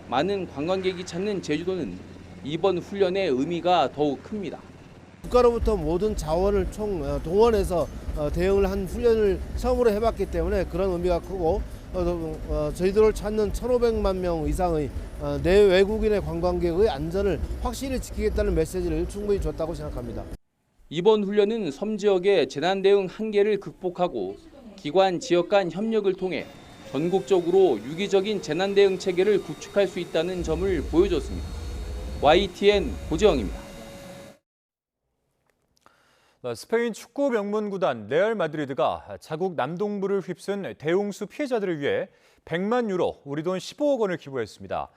많은 관광객이 찾는 제주도는 이번 훈련의 의미가 더욱 큽니다. 국가로부터 모든 자원을 동원해서 대응을 한 훈련을 처음으로 해봤기 때문에 그런 의미가 크고 저희들을 찾는 1,500만 명 이상의 내외국인의 관광객의 안전을 확실히 지키겠다는 메시지를 충분히 줬다고 생각합니다. 이번 훈련은 섬 지역의 재난 대응 한계를 극복하고 기관 지역 간 협력을 통해 전국적으로 유기적인 재난 대응 체계를 구축할 수 있다는 점을 보여줬습니다. YTN 고지영입니다. 스페인 축구 명문 구단 레알 마드리드가 자국 남동부를 휩쓴 대홍수 피해자들을 위해 100만 유로, 우리 돈 15억 원을 기부했습니다.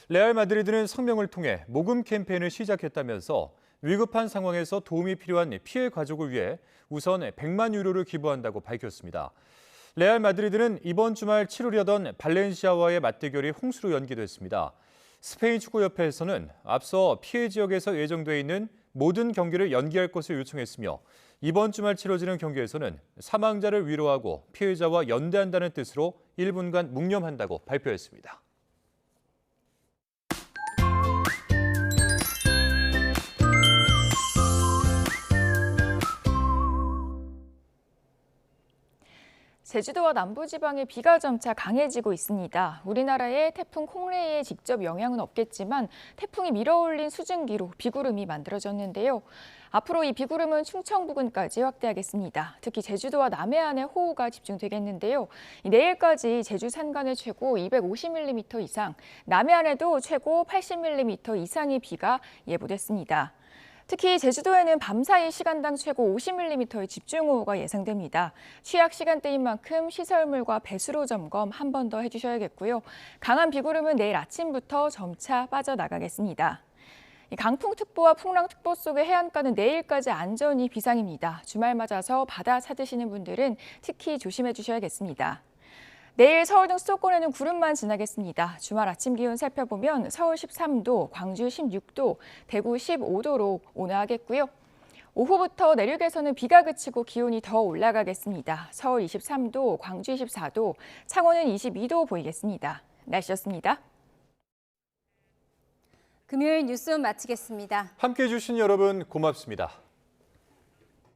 레알 마드리드는 성명을 통해 모금 캠페인을 시작했다면서 위급한 상황에서 도움이 필요한 피해 가족을 위해 우선 100만 유로를 기부한다고 밝혔습니다. 레알 마드리드는 이번 주말 치르려던 발렌시아와의 맞대결이 홍수로 연기됐습니다. 스페인 축구협회에서는 앞서 피해 지역에서 예정돼 있는 모든 경기를 연기할 것을 요청했으며 이번 주말 치러지는 경기에서는 사망자를 위로하고 피해자와 연대한다는 뜻으로 1분간 묵념한다고 발표했습니다. 제주도와 남부지방에 비가 점차 강해지고 있습니다. 우리나라에 태풍 콩레이의 직접 영향은 없겠지만 태풍이 밀어올린 수증기로 비구름이 만들어졌는데요. 앞으로 이 비구름은 충청 부근까지 확대하겠습니다. 특히 제주도와 남해안에 호우가 집중되겠는데요. 내일까지 제주 산간에 최고 250mm 이상, 남해안에도 최고 80mm 이상의 비가 예보됐습니다. 특히 제주도에는 밤사이 시간당 최고 50mm의 집중호우가 예상됩니다. 취약 시간대인 만큼 시설물과 배수로 점검 한 번 더 해주셔야겠고요. 강한 비구름은 내일 아침부터 점차 빠져나가겠습니다. 강풍특보와 풍랑특보 속의 해안가는 내일까지 안전이 비상입니다. 주말 맞아서 바다 찾으시는 분들은 특히 조심해 주셔야겠습니다. 내일 서울 등 수도권에는 구름만 지나겠습니다. 주말 아침 기온 살펴보면 서울 13도, 광주 16도, 대구 15도로 온화하겠고요. 오후부터 내륙에서는 비가 그치고 기온이 더 올라가겠습니다. 서울 23도, 광주 24도, 창원은 22도 보이겠습니다. 날씨였습니다. 금요일 뉴스 마치겠습니다. 함께해 주신 여러분 고맙습니다.